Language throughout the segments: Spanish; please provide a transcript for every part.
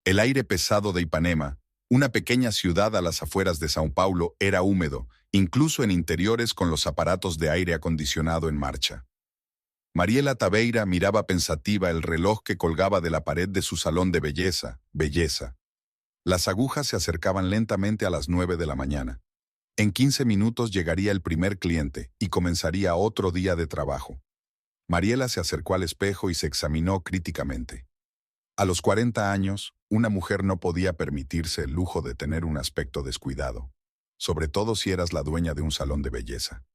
El aire pesado de Ipanema, una pequeña ciudad a las afueras de São Paulo, era húmedo, incluso en interiores con los aparatos de aire acondicionado en marcha. Mariela Taveira miraba pensativa el reloj que colgaba de la pared de su salón de belleza. Las agujas se acercaban lentamente a las 9 de la mañana. En 15 minutos llegaría el primer cliente y comenzaría otro día de trabajo. Mariela se acercó al espejo y se examinó críticamente. A los 40 años, una mujer no podía permitirse el lujo de tener un aspecto descuidado, sobre todo si eras la dueña de un salón de belleza.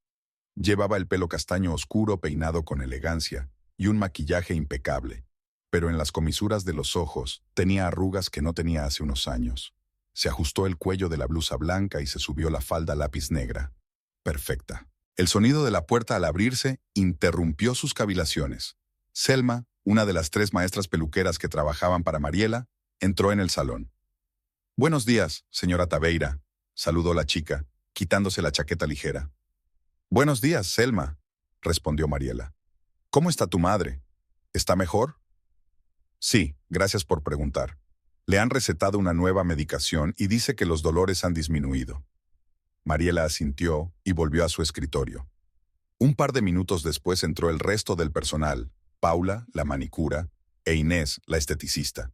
Llevaba el pelo castaño oscuro peinado con elegancia y un maquillaje impecable, pero en las comisuras de los ojos tenía arrugas que no tenía hace unos años. Se ajustó el cuello de la blusa blanca y se subió la falda lápiz negra. Perfecta. El sonido de la puerta al abrirse interrumpió sus cavilaciones. Selma, una de las 3 maestras peluqueras que trabajaban para Mariela, entró en el salón. «Buenos días, señora Taveira», saludó la chica, quitándose la chaqueta ligera. «Buenos días, Selma», respondió Mariela. «¿Cómo está tu madre? ¿Está mejor?» «Sí, gracias por preguntar. Le han recetado una nueva medicación y dice que los dolores han disminuido». Mariela asintió y volvió a su escritorio. Un par de minutos después entró el resto del personal, Paula, la manicura, e Inés, la esteticista.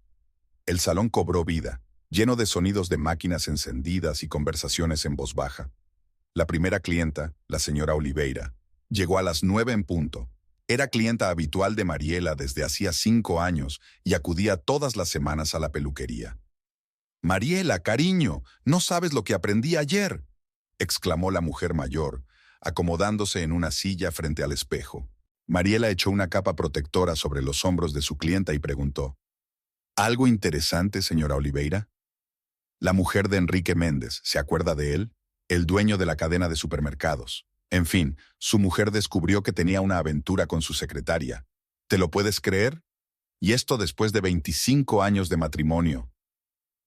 El salón cobró vida, lleno de sonidos de máquinas encendidas y conversaciones en voz baja. La primera clienta, la señora Oliveira, llegó a las 9 en punto. Era clienta habitual de Mariela desde hacía 5 años y acudía todas las semanas a la peluquería. «Mariela, cariño, no sabes lo que aprendí ayer», exclamó la mujer mayor, acomodándose en una silla frente al espejo. Mariela echó una capa protectora sobre los hombros de su clienta y preguntó: «¿Algo interesante, señora Oliveira?» La mujer de Enrique Méndez, ¿se acuerda de él? El dueño de la cadena de supermercados. En fin, su mujer descubrió que tenía una aventura con su secretaria. ¿Te lo puedes creer? Y esto después de 25 años de matrimonio.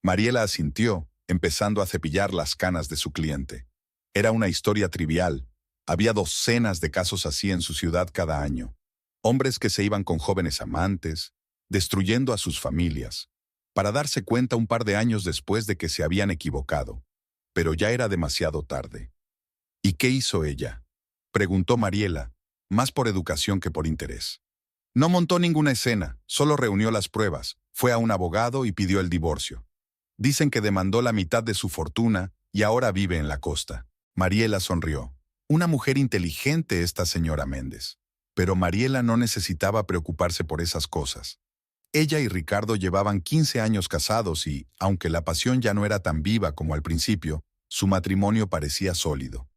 Mariela asintió, empezando a cepillar las canas de su cliente. Era una historia trivial. Había docenas de casos así en su ciudad cada año. Hombres que se iban con jóvenes amantes, destruyendo a sus familias, para darse cuenta un par de años después de que se habían equivocado. Pero ya era demasiado tarde. ¿Y qué hizo ella?, preguntó Mariela, más por educación que por interés. No montó ninguna escena, solo reunió las pruebas, fue a un abogado y pidió el divorcio. Dicen que demandó la mitad de su fortuna y ahora vive en la costa. Mariela sonrió. Una mujer inteligente esta señora Méndez. Pero Mariela no necesitaba preocuparse por esas cosas. Ella y Ricardo llevaban 15 años casados y, aunque la pasión ya no era tan viva como al principio, su matrimonio parecía sólido.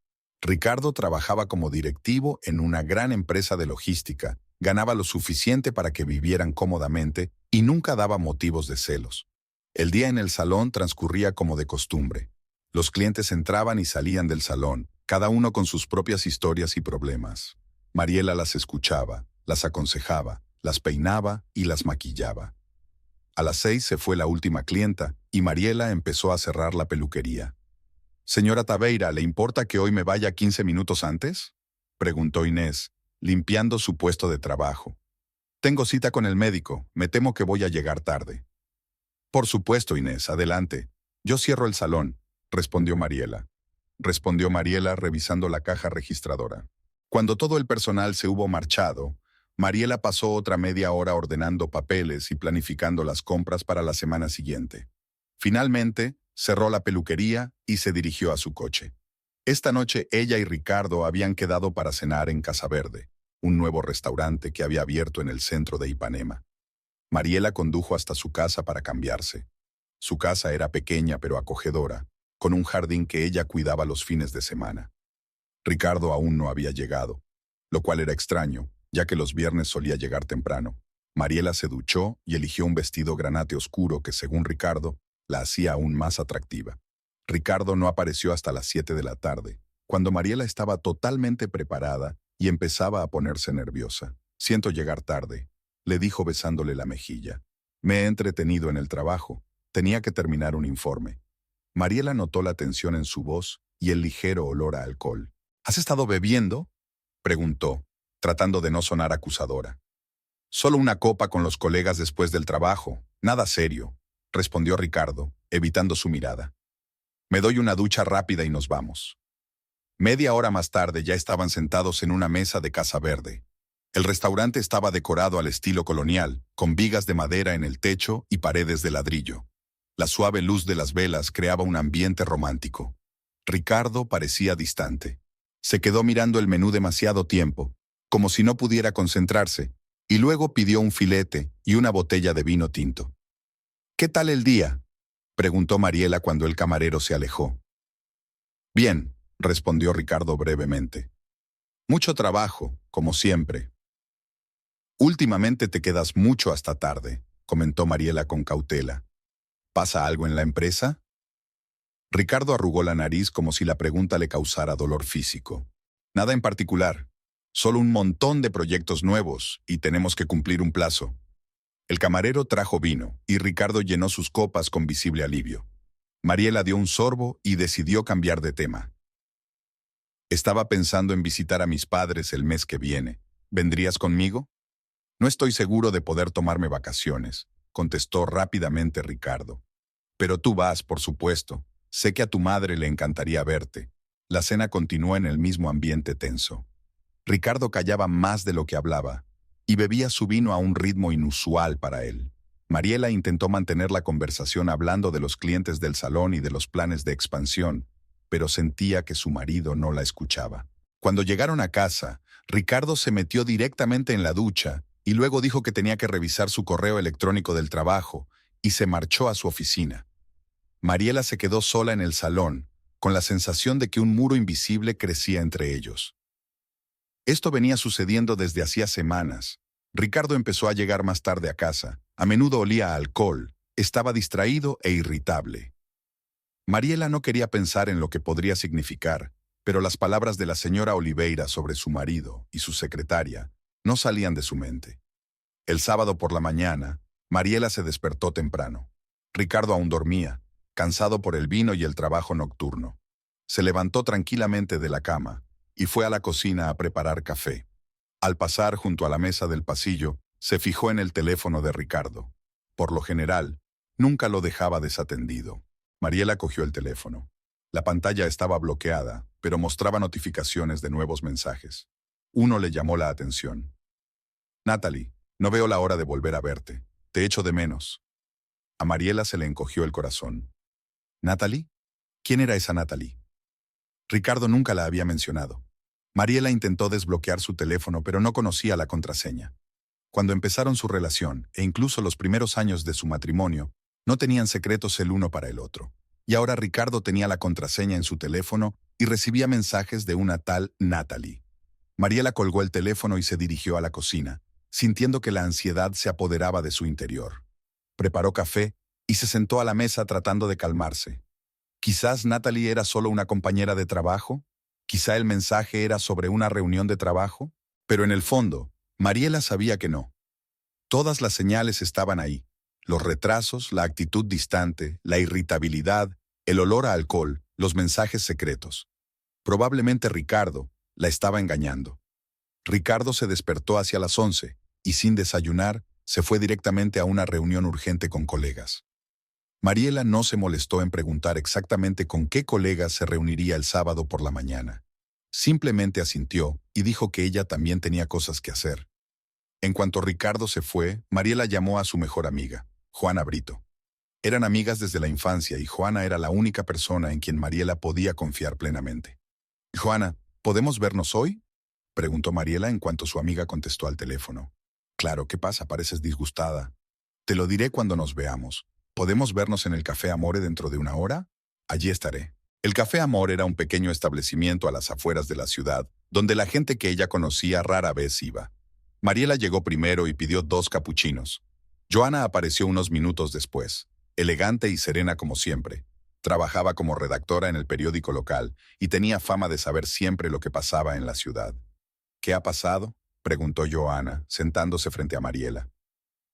Ricardo trabajaba como directivo en una gran empresa de logística, ganaba lo suficiente para que vivieran cómodamente y nunca daba motivos de celos. El día en el salón transcurría como de costumbre. Los clientes entraban y salían del salón, cada uno con sus propias historias y problemas. Mariela las escuchaba, las aconsejaba, las peinaba y las maquillaba. A las 6 se fue la última clienta y Mariela empezó a cerrar la peluquería. «Señora Taveira, ¿le importa que hoy me vaya 15 minutos antes?», preguntó Inés, limpiando su puesto de trabajo. «Tengo cita con el médico, me temo que voy a llegar tarde». «Por supuesto, Inés, adelante. Yo cierro el salón», respondió Mariela. Respondió Mariela revisando la caja registradora. Cuando todo el personal se hubo marchado, Mariela pasó otra media hora ordenando papeles y planificando las compras para la semana siguiente. Finalmente, cerró la peluquería y se dirigió a su coche. Esta noche ella y Ricardo habían quedado para cenar en Casa Verde, un nuevo restaurante que había abierto en el centro de Ipanema. Mariela condujo hasta su casa para cambiarse. Su casa era pequeña pero acogedora, con un jardín que ella cuidaba los fines de semana. Ricardo aún no había llegado, lo cual era extraño, ya que los viernes solía llegar temprano. Mariela se duchó y eligió un vestido granate oscuro que, según Ricardo, la hacía aún más atractiva. Ricardo no apareció hasta las 7 de la tarde, cuando Mariela estaba totalmente preparada y empezaba a ponerse nerviosa. «Siento llegar tarde», le dijo besándole la mejilla. «Me he entretenido en el trabajo. Tenía que terminar un informe». Mariela notó la tensión en su voz y el ligero olor a alcohol. «¿Has estado bebiendo?», preguntó, tratando de no sonar acusadora. «Solo una copa con los colegas después del trabajo, nada serio». respondió Ricardo, evitando su mirada. Me doy una ducha rápida y nos vamos. Media hora más tarde ya estaban sentados en una mesa de casa verde. El restaurante estaba decorado al estilo colonial, con vigas de madera en el techo y paredes de ladrillo. La suave luz de las velas creaba un ambiente romántico. Ricardo parecía distante. Se quedó mirando el menú demasiado tiempo, como si no pudiera concentrarse, y luego pidió un filete y una botella de vino tinto. ¿Qué tal el día?, preguntó Mariela cuando el camarero se alejó. Bien, respondió Ricardo brevemente. Mucho trabajo, como siempre. Últimamente te quedas mucho hasta tarde, comentó Mariela con cautela. ¿Pasa algo en la empresa? Ricardo arrugó la nariz como si la pregunta le causara dolor físico. Nada en particular, solo un montón de proyectos nuevos y tenemos que cumplir un plazo. El camarero trajo vino y Ricardo llenó sus copas con visible alivio. Mariela dio un sorbo y decidió cambiar de tema. Estaba pensando en visitar a mis padres el mes que viene. ¿Vendrías conmigo? No estoy seguro de poder tomarme vacaciones, contestó rápidamente Ricardo. Pero tú vas, por supuesto. Sé que a tu madre le encantaría verte. La cena continuó en el mismo ambiente tenso. Ricardo callaba más de lo que hablaba, y bebía su vino a un ritmo inusual para él. Mariela intentó mantener la conversación hablando de los clientes del salón y de los planes de expansión, pero sentía que su marido no la escuchaba. Cuando llegaron a casa, Ricardo se metió directamente en la ducha y luego dijo que tenía que revisar su correo electrónico del trabajo y se marchó a su oficina. Mariela se quedó sola en el salón, con la sensación de que un muro invisible crecía entre ellos. Esto venía sucediendo desde hacía semanas. Ricardo empezó a llegar más tarde a casa. A menudo olía a alcohol, estaba distraído e irritable. Mariela no quería pensar en lo que podría significar, pero las palabras de la señora Oliveira sobre su marido y su secretaria no salían de su mente. El sábado por la mañana, Mariela se despertó temprano. Ricardo aún dormía, cansado por el vino y el trabajo nocturno. Se levantó tranquilamente de la cama y fue a la cocina a preparar café. Al pasar junto a la mesa del pasillo, se fijó en el teléfono de Ricardo. Por lo general, nunca lo dejaba desatendido. Mariela cogió el teléfono. La pantalla estaba bloqueada, pero mostraba notificaciones de nuevos mensajes. Uno le llamó la atención. Natalie, no veo la hora de volver a verte. Te echo de menos. A Mariela se le encogió el corazón. ¿Natalie? ¿Quién era esa Natalie? Ricardo nunca la había mencionado. Mariela intentó desbloquear su teléfono, pero no conocía la contraseña. Cuando empezaron su relación, e incluso los primeros años de su matrimonio, no tenían secretos el uno para el otro. Y ahora Ricardo tenía la contraseña en su teléfono y recibía mensajes de una tal Natalie. Mariela colgó el teléfono y se dirigió a la cocina, sintiendo que la ansiedad se apoderaba de su interior. Preparó café y se sentó a la mesa tratando de calmarse. Quizás Natalie era solo una compañera de trabajo, quizá el mensaje era sobre una reunión de trabajo, pero en el fondo, Mariela sabía que no. Todas las señales estaban ahí. Los retrasos, la actitud distante, la irritabilidad, el olor a alcohol, los mensajes secretos. Probablemente Ricardo la estaba engañando. Ricardo se despertó hacia las 11 y sin desayunar se fue directamente a una reunión urgente con colegas. Mariela no se molestó en preguntar exactamente con qué colegas se reuniría el sábado por la mañana. Simplemente asintió y dijo que ella también tenía cosas que hacer. En cuanto Ricardo se fue, Mariela llamó a su mejor amiga, Juana Brito. Eran amigas desde la infancia y Juana era la única persona en quien Mariela podía confiar plenamente. «Juana, ¿podemos vernos hoy?», preguntó Mariela en cuanto su amiga contestó al teléfono. «Claro, ¿qué pasa? Pareces disgustada». «Te lo diré cuando nos veamos. ¿Podemos vernos en el Café Amore dentro de una hora? Allí estaré». El Café Amore era un pequeño establecimiento a las afueras de la ciudad, donde la gente que ella conocía rara vez iba. Mariela llegó primero y pidió 2 capuchinos. Joana apareció unos minutos después, elegante y serena como siempre. Trabajaba como redactora en el periódico local y tenía fama de saber siempre lo que pasaba en la ciudad. «¿Qué ha pasado?», preguntó Joana, sentándose frente a Mariela.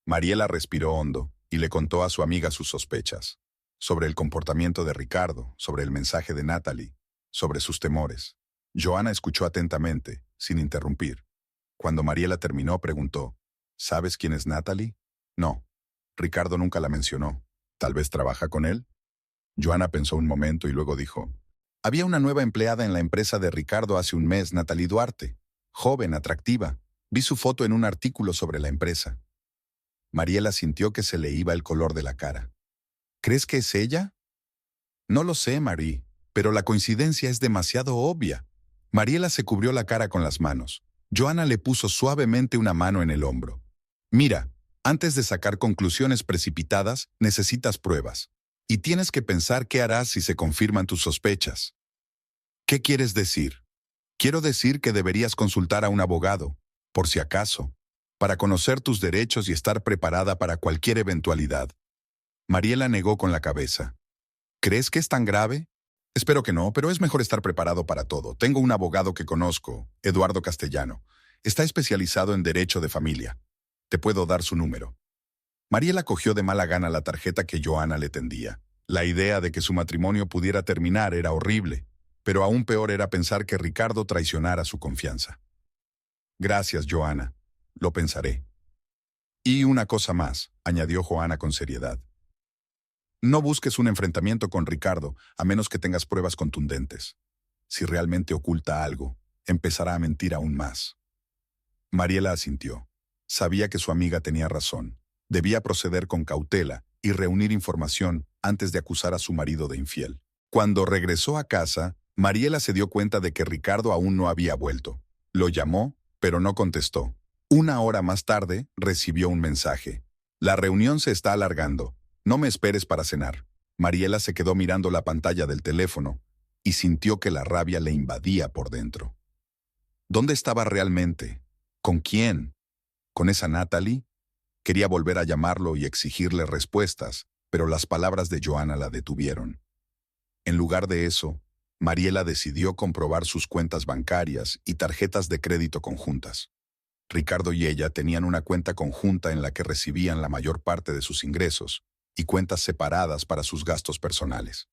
Mariela respiró hondo y le contó a su amiga sus sospechas, sobre el comportamiento de Ricardo, sobre el mensaje de Natalie, sobre sus temores. Joana escuchó atentamente, sin interrumpir. Cuando Mariela terminó, preguntó, «¿Sabes quién es Natalie?». «No, Ricardo nunca la mencionó. ¿Tal vez trabaja con él? Joana pensó un momento y luego dijo, había una nueva empleada en la empresa de Ricardo hace un mes, Natalie Duarte. Joven, atractiva. Vi su foto en un artículo sobre la empresa. Mariela sintió que se le iba el color de la cara. ¿Crees que es ella? No lo sé, Marie, pero la coincidencia es demasiado obvia. Mariela se cubrió la cara con las manos. Joana le puso suavemente una mano en el hombro. Mira, antes de sacar conclusiones precipitadas, necesitas pruebas. Y tienes que pensar qué harás si se confirman tus sospechas. ¿Qué quieres decir? Quiero decir que deberías consultar a un abogado, por si acaso, para conocer tus derechos y estar preparada para cualquier eventualidad. Mariela negó con la cabeza. ¿Crees que es tan grave? Espero que no, pero es mejor estar preparado para todo. Tengo un abogado que conozco, Eduardo Castellano. Está especializado en derecho de familia. Te puedo dar su número. Mariela cogió de mala gana la tarjeta que Joana le tendía. La idea de que su matrimonio pudiera terminar era horrible, pero aún peor era pensar que Ricardo traicionara su confianza. Gracias, Joana. Lo pensaré. Y una cosa más, añadió Joana con seriedad. No busques un enfrentamiento con Ricardo, a menos que tengas pruebas contundentes. Si realmente oculta algo, empezará a mentir aún más. Mariela asintió. Sabía que su amiga tenía razón. Debía proceder con cautela y reunir información antes de acusar a su marido de infiel. Cuando regresó a casa, Mariela se dio cuenta de que Ricardo aún no había vuelto. Lo llamó, pero no contestó. Una hora más tarde, recibió un mensaje. La reunión se está alargando. No me esperes para cenar. Mariela se quedó mirando la pantalla del teléfono y sintió que la rabia le invadía por dentro. ¿Dónde estaba realmente? ¿Con quién? ¿Con esa Natalie? Quería volver a llamarlo y exigirle respuestas, pero las palabras de Joana la detuvieron. En lugar de eso, Mariela decidió comprobar sus cuentas bancarias y tarjetas de crédito conjuntas. Ricardo y ella tenían una cuenta conjunta en la que recibían la mayor parte de sus ingresos y cuentas separadas para sus gastos personales.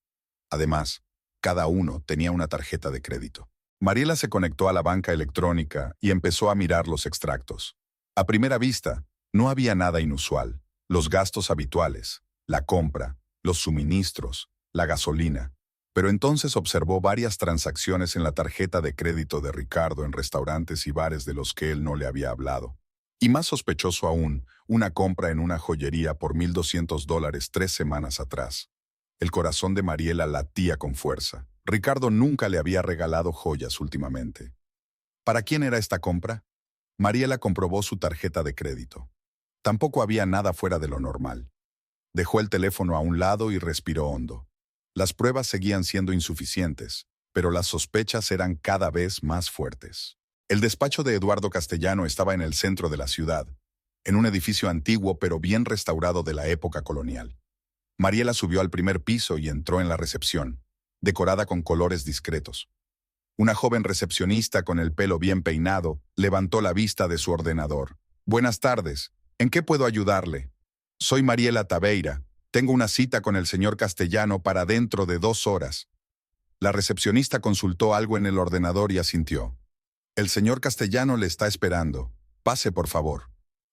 Además, cada uno tenía una tarjeta de crédito. Mariela se conectó a la banca electrónica y empezó a mirar los extractos. A primera vista, no había nada inusual. Los gastos habituales, la compra, los suministros, la gasolina. Pero entonces observó varias transacciones en la tarjeta de crédito de Ricardo en restaurantes y bares de los que él no le había hablado. Y más sospechoso aún, una compra en una joyería por $1,200 3 semanas atrás. El corazón de Mariela latía con fuerza. Ricardo nunca le había regalado joyas últimamente. ¿Para quién era esta compra? Mariela comprobó su tarjeta de crédito. Tampoco había nada fuera de lo normal. Dejó el teléfono a un lado y respiró hondo. Las pruebas seguían siendo insuficientes, pero las sospechas eran cada vez más fuertes. El despacho de Eduardo Castellano estaba en el centro de la ciudad, en un edificio antiguo pero bien restaurado de la época colonial. Mariela subió al primer piso y entró en la recepción, decorada con colores discretos. Una joven recepcionista con el pelo bien peinado levantó la vista de su ordenador. «Buenas tardes. ¿En qué puedo ayudarle?» «Soy Mariela Tabeira. Tengo una cita con el señor Castellano para dentro de 2 horas». La recepcionista consultó algo en el ordenador y asintió. «El señor Castellano le está esperando. Pase, por favor».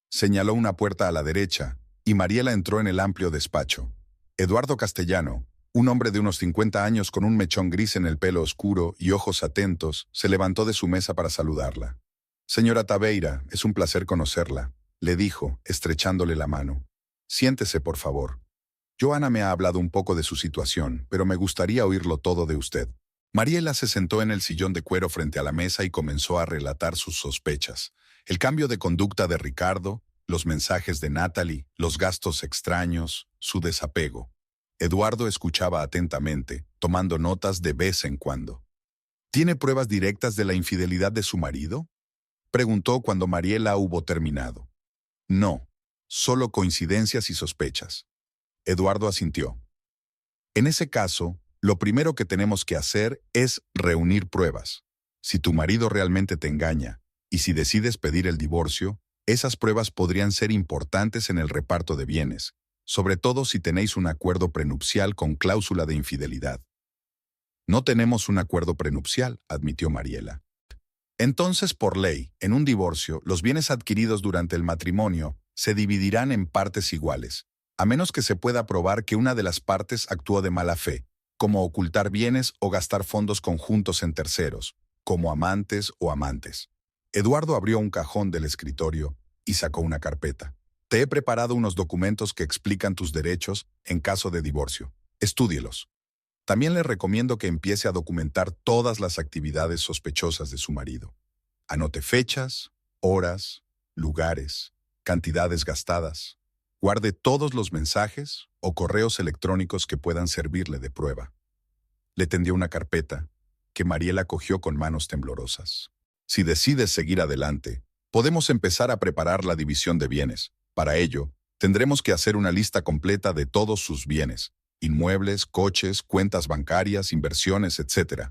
Señaló una puerta a la derecha, y Mariela entró en el amplio despacho. Eduardo Castellano, un hombre de unos 50 años con un mechón gris en el pelo oscuro y ojos atentos, se levantó de su mesa para saludarla. «Señora Tabeira, es un placer conocerla», le dijo, estrechándole la mano. «Siéntese, por favor. Joana me ha hablado un poco de su situación, pero me gustaría oírlo todo de usted». Mariela se sentó en el sillón de cuero frente a la mesa y comenzó a relatar sus sospechas. El cambio de conducta de Ricardo, los mensajes de Natalie, los gastos extraños, su desapego. Eduardo escuchaba atentamente, tomando notas de vez en cuando. ¿Tiene pruebas directas de la infidelidad de su marido?, preguntó cuando Mariela hubo terminado. No, solo coincidencias y sospechas. Eduardo asintió. En ese caso, lo primero que tenemos que hacer es reunir pruebas. Si tu marido realmente te engaña, y si decides pedir el divorcio, esas pruebas podrían ser importantes en el reparto de bienes, sobre todo si tenéis un acuerdo prenupcial con cláusula de infidelidad. No tenemos un acuerdo prenupcial, admitió Mariela. Entonces, por ley, en un divorcio, los bienes adquiridos durante el matrimonio se dividirán en partes iguales. a menos que se pueda probar que una de las partes actuó de mala fe, como ocultar bienes o gastar fondos conjuntos en terceros, como amantes o amantes. Eduardo abrió un cajón del escritorio y sacó una carpeta. Te he preparado unos documentos que explican tus derechos en caso de divorcio. Estúdielos. También le recomiendo que empiece a documentar todas las actividades sospechosas de su marido. Anote fechas, horas, lugares, cantidades gastadas. Guarde todos los mensajes o correos electrónicos que puedan servirle de prueba. Le tendió una carpeta que Mariela cogió con manos temblorosas. Si decides seguir adelante, podemos empezar a preparar la división de bienes. Para ello, tendremos que hacer una lista completa de todos sus bienes, inmuebles, coches, cuentas bancarias, inversiones, etc.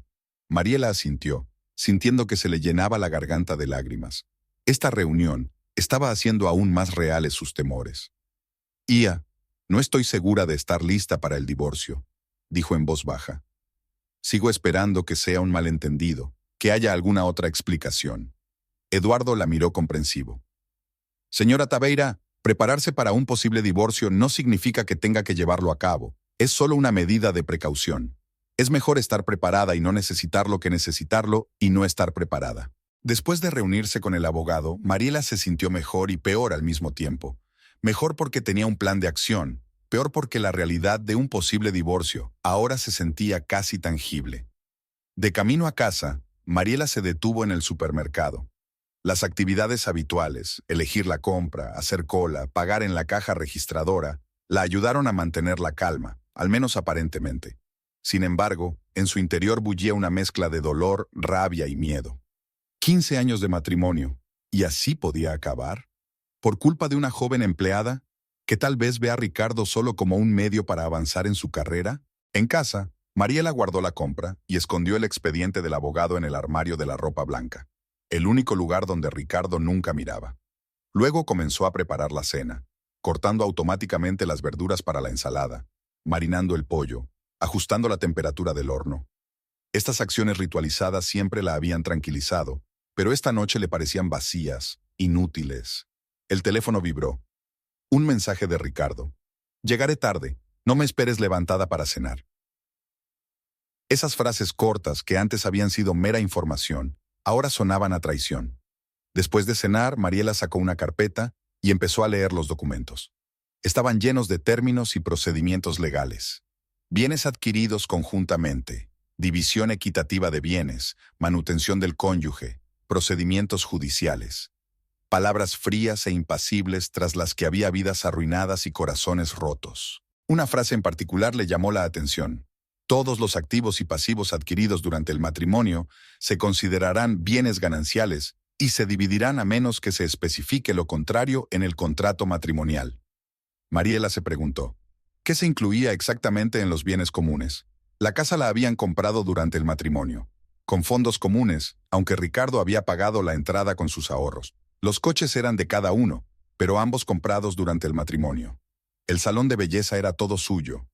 Mariela asintió, sintiendo que se le llenaba la garganta de lágrimas. Esta reunión estaba haciendo aún más reales sus temores. Ia, no estoy segura de estar lista para el divorcio, dijo en voz baja. Sigo esperando que sea un malentendido, que haya alguna otra explicación. Eduardo la miró comprensivo. Señora Tabeira, prepararse para un posible divorcio no significa que tenga que llevarlo a cabo. Es solo una medida de precaución. Es mejor estar preparada y no necesitarlo que necesitarlo y no estar preparada. Después de reunirse con el abogado, Mariela se sintió mejor y peor al mismo tiempo. Mejor porque tenía un plan de acción, peor porque la realidad de un posible divorcio ahora se sentía casi tangible. De camino a casa, Mariela se detuvo en el supermercado. Las actividades habituales, elegir la compra, hacer cola, pagar en la caja registradora, la ayudaron a mantener la calma, al menos aparentemente. Sin embargo, en su interior bullía una mezcla de dolor, rabia y miedo. 15 años de matrimonio, ¿y así podía acabar? ¿Por culpa de una joven empleada, que tal vez ve a Ricardo solo como un medio para avanzar en su carrera? En casa, Mariela guardó la compra y escondió el expediente del abogado en el armario de la ropa blanca, el único lugar donde Ricardo nunca miraba. Luego comenzó a preparar la cena, cortando automáticamente las verduras para la ensalada, marinando el pollo, ajustando la temperatura del horno. Estas acciones ritualizadas siempre la habían tranquilizado, pero esta noche le parecían vacías, inútiles. El teléfono vibró. Un mensaje de Ricardo. Llegaré tarde, no me esperes levantada para cenar. Esas frases cortas que antes habían sido mera información, ahora sonaban a traición. Después de cenar, Mariela sacó una carpeta y empezó a leer los documentos. Estaban llenos de términos y procedimientos legales. Bienes adquiridos conjuntamente, división equitativa de bienes, manutención del cónyuge, procedimientos judiciales. Palabras frías e impasibles tras las que había vidas arruinadas y corazones rotos. Una frase en particular le llamó la atención. Todos los activos y pasivos adquiridos durante el matrimonio se considerarán bienes gananciales y se dividirán a menos que se especifique lo contrario en el contrato matrimonial. Mariela se preguntó, ¿qué se incluía exactamente en los bienes comunes? La casa la habían comprado durante el matrimonio, con fondos comunes, aunque Ricardo había pagado la entrada con sus ahorros. Los coches eran de cada uno, pero ambos comprados durante el matrimonio. El salón de belleza era todo suyo.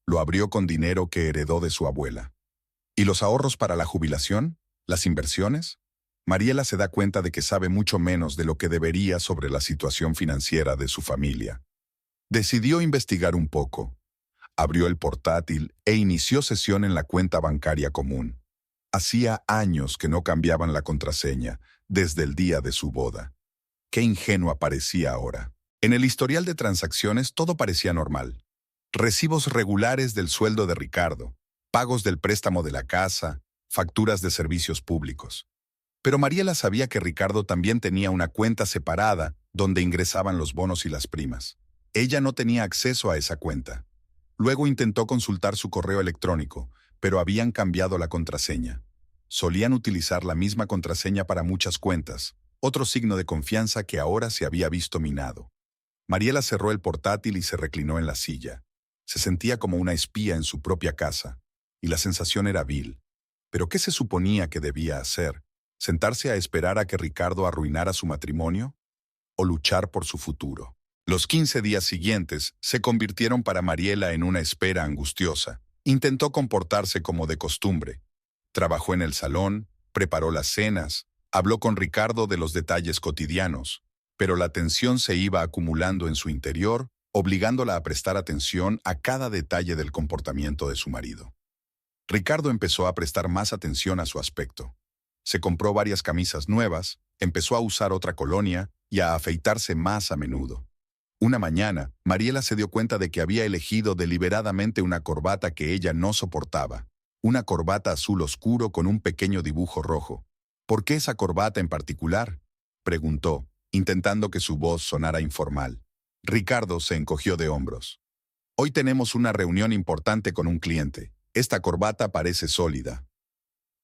Lo abrió con dinero que heredó de su abuela. ¿Y los ahorros para la jubilación? ¿Las inversiones? Mariela se da cuenta de que sabe mucho menos de lo que debería sobre la situación financiera de su familia. Decidió investigar un poco. Abrió el portátil e inició sesión en la cuenta bancaria común. Hacía años que no cambiaban la contraseña, desde el día de su boda. Qué ingenua parecía ahora. En el historial de transacciones todo parecía normal. Recibos regulares del sueldo de Ricardo, pagos del préstamo de la casa, facturas de servicios públicos. Pero Mariela sabía que Ricardo también tenía una cuenta separada donde ingresaban los bonos y las primas. Ella no tenía acceso a esa cuenta. Luego intentó consultar su correo electrónico, pero habían cambiado la contraseña. Solían utilizar la misma contraseña para muchas cuentas, otro signo de confianza que ahora se había visto minado. Mariela cerró el portátil y se reclinó en la silla. Se sentía como una espía en su propia casa, y la sensación era vil. ¿Pero qué se suponía que debía hacer? ¿Sentarse a esperar a que Ricardo arruinara su matrimonio? ¿O luchar por su futuro? Los 15 días siguientes se convirtieron para Mariela en una espera angustiosa. Intentó comportarse como de costumbre. Trabajó en el salón, preparó las cenas, habló con Ricardo de los detalles cotidianos, pero la tensión se iba acumulando en su interior obligándola a prestar atención a cada detalle del comportamiento de su marido. Ricardo empezó a prestar más atención a su aspecto. Se compró varias camisas nuevas, empezó a usar otra colonia y a afeitarse más a menudo. Una mañana, Mariela se dio cuenta de que había elegido deliberadamente una corbata que ella no soportaba, una corbata azul oscuro con un pequeño dibujo rojo. ¿Por qué esa corbata en particular?, preguntó, intentando que su voz sonara informal. Ricardo se encogió de hombros. Hoy tenemos una reunión importante con un cliente. Esta corbata parece sólida.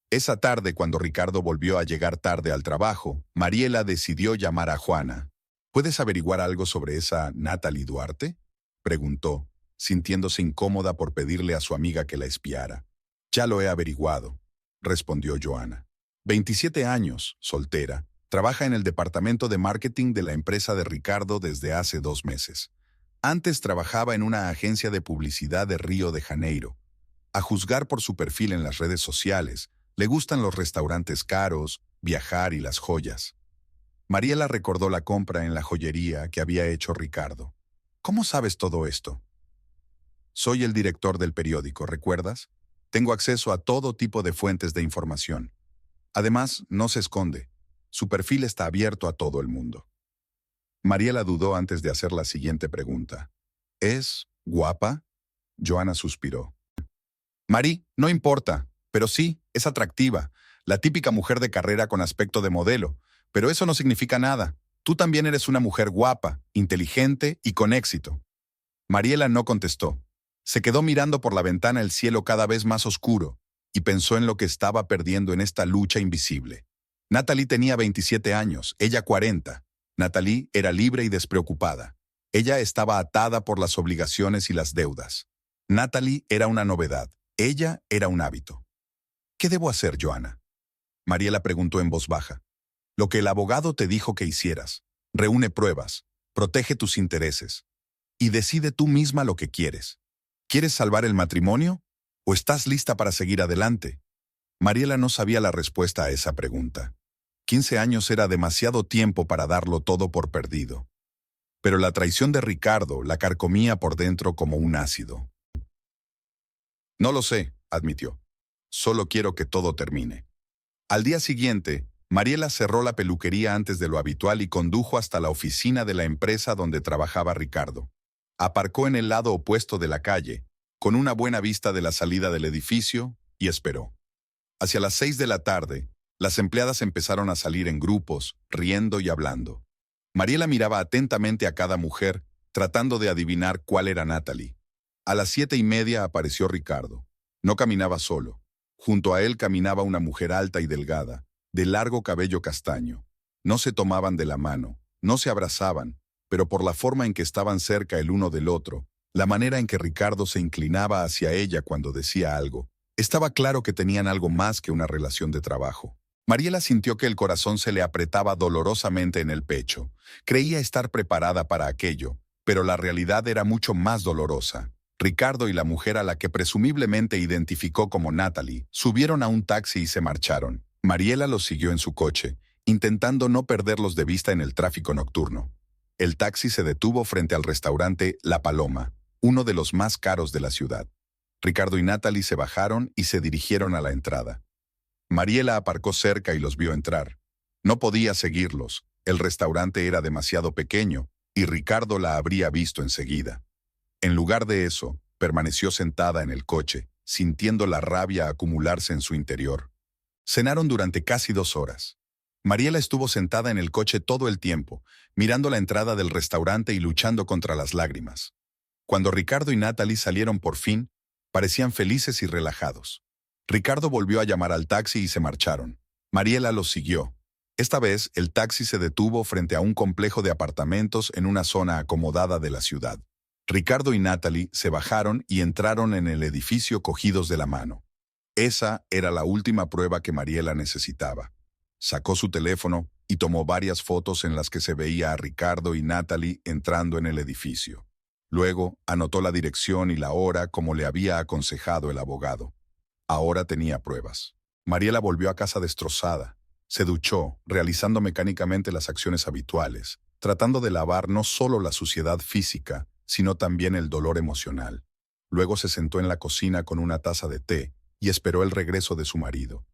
Esa tarde, cuando Ricardo volvió a llegar tarde al trabajo, Mariela decidió llamar a Juana. ¿Puedes averiguar algo sobre esa Natalie Duarte?, preguntó, sintiéndose incómoda por pedirle a su amiga que la espiara. Ya lo he averiguado, respondió Joana. 27 años, soltera, trabaja en el departamento de marketing de la empresa de Ricardo desde hace 2 meses. Antes trabajaba en una agencia de publicidad de Río de Janeiro. A juzgar por su perfil en las redes sociales, le gustan los restaurantes caros, viajar y las joyas. Mariela recordó la compra en la joyería que había hecho Ricardo. ¿Cómo sabes todo esto? Soy el director del periódico, ¿recuerdas? Tengo acceso a todo tipo de fuentes de información. Además, no se esconde. Su perfil está abierto a todo el mundo. Mariela dudó antes de hacer la siguiente pregunta. ¿Es guapa? Joana suspiró. Mari, no importa, pero sí, es atractiva, la típica mujer de carrera con aspecto de modelo, pero eso no significa nada. Tú también eres una mujer guapa, inteligente y con éxito. Mariela no contestó. Se quedó mirando por la ventana el cielo cada vez más oscuro y pensó en lo que estaba perdiendo en esta lucha invisible. Natalie tenía 27 años, ella 40. Natalie era libre y despreocupada. Ella estaba atada por las obligaciones y las deudas. Natalie era una novedad. Ella era un hábito. ¿Qué debo hacer, Joana?, Mariela preguntó en voz baja. Lo que el abogado te dijo que hicieras. Reúne pruebas, protege tus intereses y decide tú misma lo que quieres. ¿Quieres salvar el matrimonio o estás lista para seguir adelante? Mariela no sabía la respuesta a esa pregunta. 15 años era demasiado tiempo para darlo todo por perdido. Pero la traición de Ricardo la carcomía por dentro como un ácido. No lo sé, admitió. Solo quiero que todo termine. Al día siguiente, Mariela cerró la peluquería antes de lo habitual y condujo hasta la oficina de la empresa donde trabajaba Ricardo. Aparcó en el lado opuesto de la calle, con una buena vista de la salida del edificio, y esperó. Hacia las 6 de la tarde, las empleadas empezaron a salir en grupos, riendo y hablando. Mariela miraba atentamente a cada mujer, tratando de adivinar cuál era Natalie. A las 7:30 apareció Ricardo. No caminaba solo. Junto a él caminaba una mujer alta y delgada, de largo cabello castaño. No se tomaban de la mano, no se abrazaban, pero por la forma en que estaban cerca el uno del otro, la manera en que Ricardo se inclinaba hacia ella cuando decía algo, estaba claro que tenían algo más que una relación de trabajo. Mariela sintió que el corazón se le apretaba dolorosamente en el pecho. Creía estar preparada para aquello, pero la realidad era mucho más dolorosa. Ricardo y la mujer a la que presumiblemente identificó como Natalie subieron a un taxi y se marcharon. Mariela los siguió en su coche, intentando no perderlos de vista en el tráfico nocturno. El taxi se detuvo frente al restaurante La Paloma, uno de los más caros de la ciudad. Ricardo y Natalie se bajaron y se dirigieron a la entrada. Mariela aparcó cerca y los vio entrar. No podía seguirlos, el restaurante era demasiado pequeño y Ricardo la habría visto enseguida. En lugar de eso, permaneció sentada en el coche, sintiendo la rabia acumularse en su interior. Cenaron durante casi 2 horas. Mariela estuvo sentada en el coche todo el tiempo, mirando la entrada del restaurante y luchando contra las lágrimas. Cuando Ricardo y Natalie salieron por fin, parecían felices y relajados. Ricardo volvió a llamar al taxi y se marcharon. Mariela los siguió. Esta vez, el taxi se detuvo frente a un complejo de apartamentos en una zona acomodada de la ciudad. Ricardo y Natalie se bajaron y entraron en el edificio cogidos de la mano. Esa era la última prueba que Mariela necesitaba. Sacó su teléfono y tomó varias fotos en las que se veía a Ricardo y Natalie entrando en el edificio. Luego, anotó la dirección y la hora como le había aconsejado el abogado. Ahora tenía pruebas. Mariela volvió a casa destrozada. Se duchó, realizando mecánicamente las acciones habituales, tratando de lavar no solo la suciedad física, sino también el dolor emocional. Luego se sentó en la cocina con una taza de té y esperó el regreso de su marido.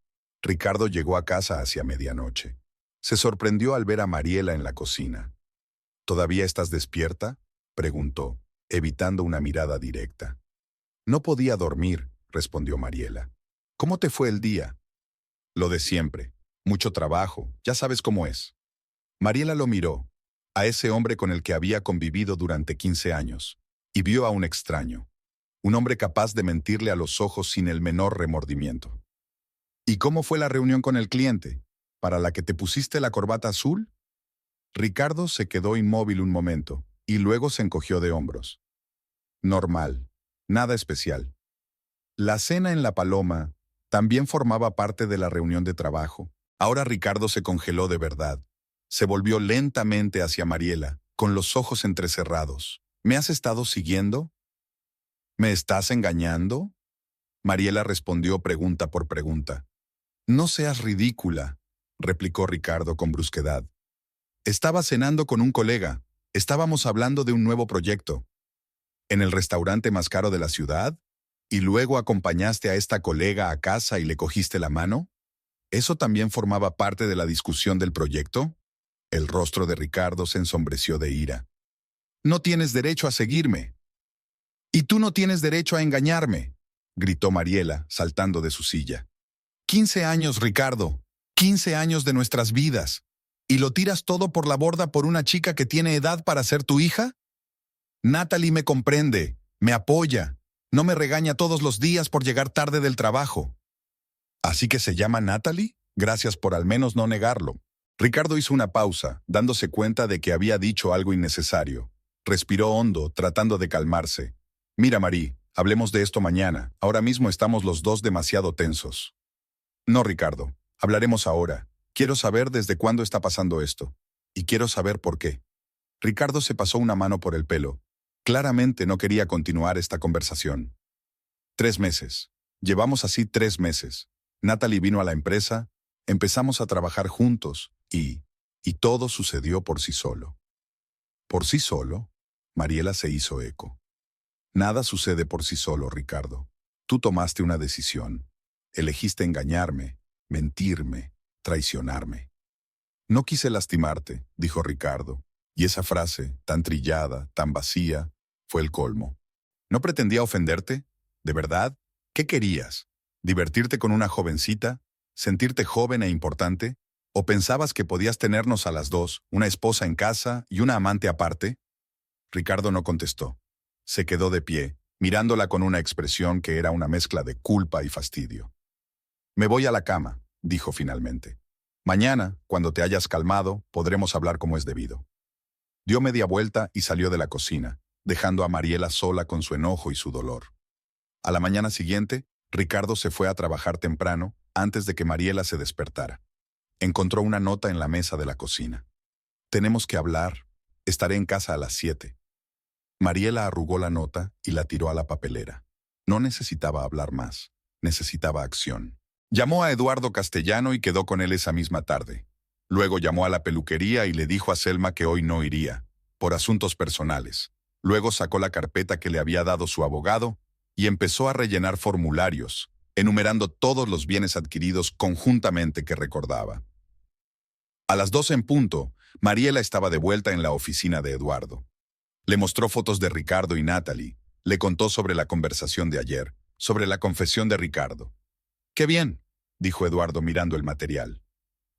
Ricardo llegó a casa hacia medianoche. Se sorprendió al ver a Mariela en la cocina. ¿Todavía estás despierta?, preguntó, evitando una mirada directa. No podía dormir, respondió Mariela. ¿Cómo te fue el día? Lo de siempre. Mucho trabajo, ya sabes cómo es. Mariela lo miró, a ese hombre con el que había convivido durante 15 años, y vio a un extraño. Un hombre capaz de mentirle a los ojos sin el menor remordimiento. ¿Y cómo fue la reunión con el cliente? ¿Para la que te pusiste la corbata azul? Ricardo se quedó inmóvil un momento, y luego se encogió de hombros. Normal, nada especial. La cena en La Paloma también formaba parte de la reunión de trabajo. Ahora Ricardo se congeló de verdad. Se volvió lentamente hacia Mariela, con los ojos entrecerrados. ¿Me has estado siguiendo? ¿Me estás engañando? Mariela respondió pregunta por pregunta. No seas ridícula, replicó Ricardo con brusquedad. Estaba cenando con un colega. Estábamos hablando de un nuevo proyecto. ¿En el restaurante más caro de la ciudad? ¿Y luego acompañaste a esta colega a casa y le cogiste la mano? ¿Eso también formaba parte de la discusión del proyecto? El rostro de Ricardo se ensombreció de ira. No tienes derecho a seguirme. Y tú no tienes derecho a engañarme, gritó Mariela, saltando de su silla. 15 años, Ricardo. 15 años de nuestras vidas. ¿Y lo tiras todo por la borda por una chica que tiene edad para ser tu hija? Natalie me comprende, me apoya, no me regaña todos los días por llegar tarde del trabajo. ¿Así que se llama Natalie? Gracias por al menos no negarlo. Ricardo hizo una pausa, dándose cuenta de que había dicho algo innecesario. Respiró hondo, tratando de calmarse. Mira, Marie, hablemos de esto mañana. Ahora mismo estamos los dos demasiado tensos. No, Ricardo, hablaremos ahora. Quiero saber desde cuándo está pasando esto. Y quiero saber por qué. Ricardo se pasó una mano por el pelo. Claramente no quería continuar esta conversación. 3 meses. Llevamos así 3 meses. Natalie vino a la empresa, empezamos a trabajar juntos y todo sucedió por sí solo. ¿Por sí solo? Mariela se hizo eco. Nada sucede por sí solo, Ricardo. Tú tomaste una decisión. Elegiste engañarme, mentirme, traicionarme. No quise lastimarte, dijo Ricardo, y esa frase, tan trillada, tan vacía, fue el colmo. ¿No pretendía ofenderte? ¿De verdad? ¿Qué querías? ¿Divertirte con una jovencita? ¿Sentirte joven e importante? ¿O pensabas que podías tenernos a las dos, una esposa en casa y una amante aparte? Ricardo no contestó. Se quedó de pie, mirándola con una expresión que era una mezcla de culpa y fastidio. Me voy a la cama, dijo finalmente. Mañana, cuando te hayas calmado, podremos hablar como es debido. Dio media vuelta y salió de la cocina, dejando a Mariela sola con su enojo y su dolor. A la mañana siguiente, Ricardo se fue a trabajar temprano, antes de que Mariela se despertara. Encontró una nota en la mesa de la cocina. Tenemos que hablar. Estaré en casa a las 7. Mariela arrugó la nota y la tiró a la papelera. No necesitaba hablar más. Necesitaba acción. Llamó a Eduardo Castellano y quedó con él esa misma tarde. Luego llamó a la peluquería y le dijo a Selma que hoy no iría, por asuntos personales. Luego sacó la carpeta que le había dado su abogado y empezó a rellenar formularios, enumerando todos los bienes adquiridos conjuntamente que recordaba. A las 12 en punto, Mariela estaba de vuelta en la oficina de Eduardo. Le mostró fotos de Ricardo y Natalie, le contó sobre la conversación de ayer, sobre la confesión de Ricardo. «Qué bien», dijo Eduardo mirando el material.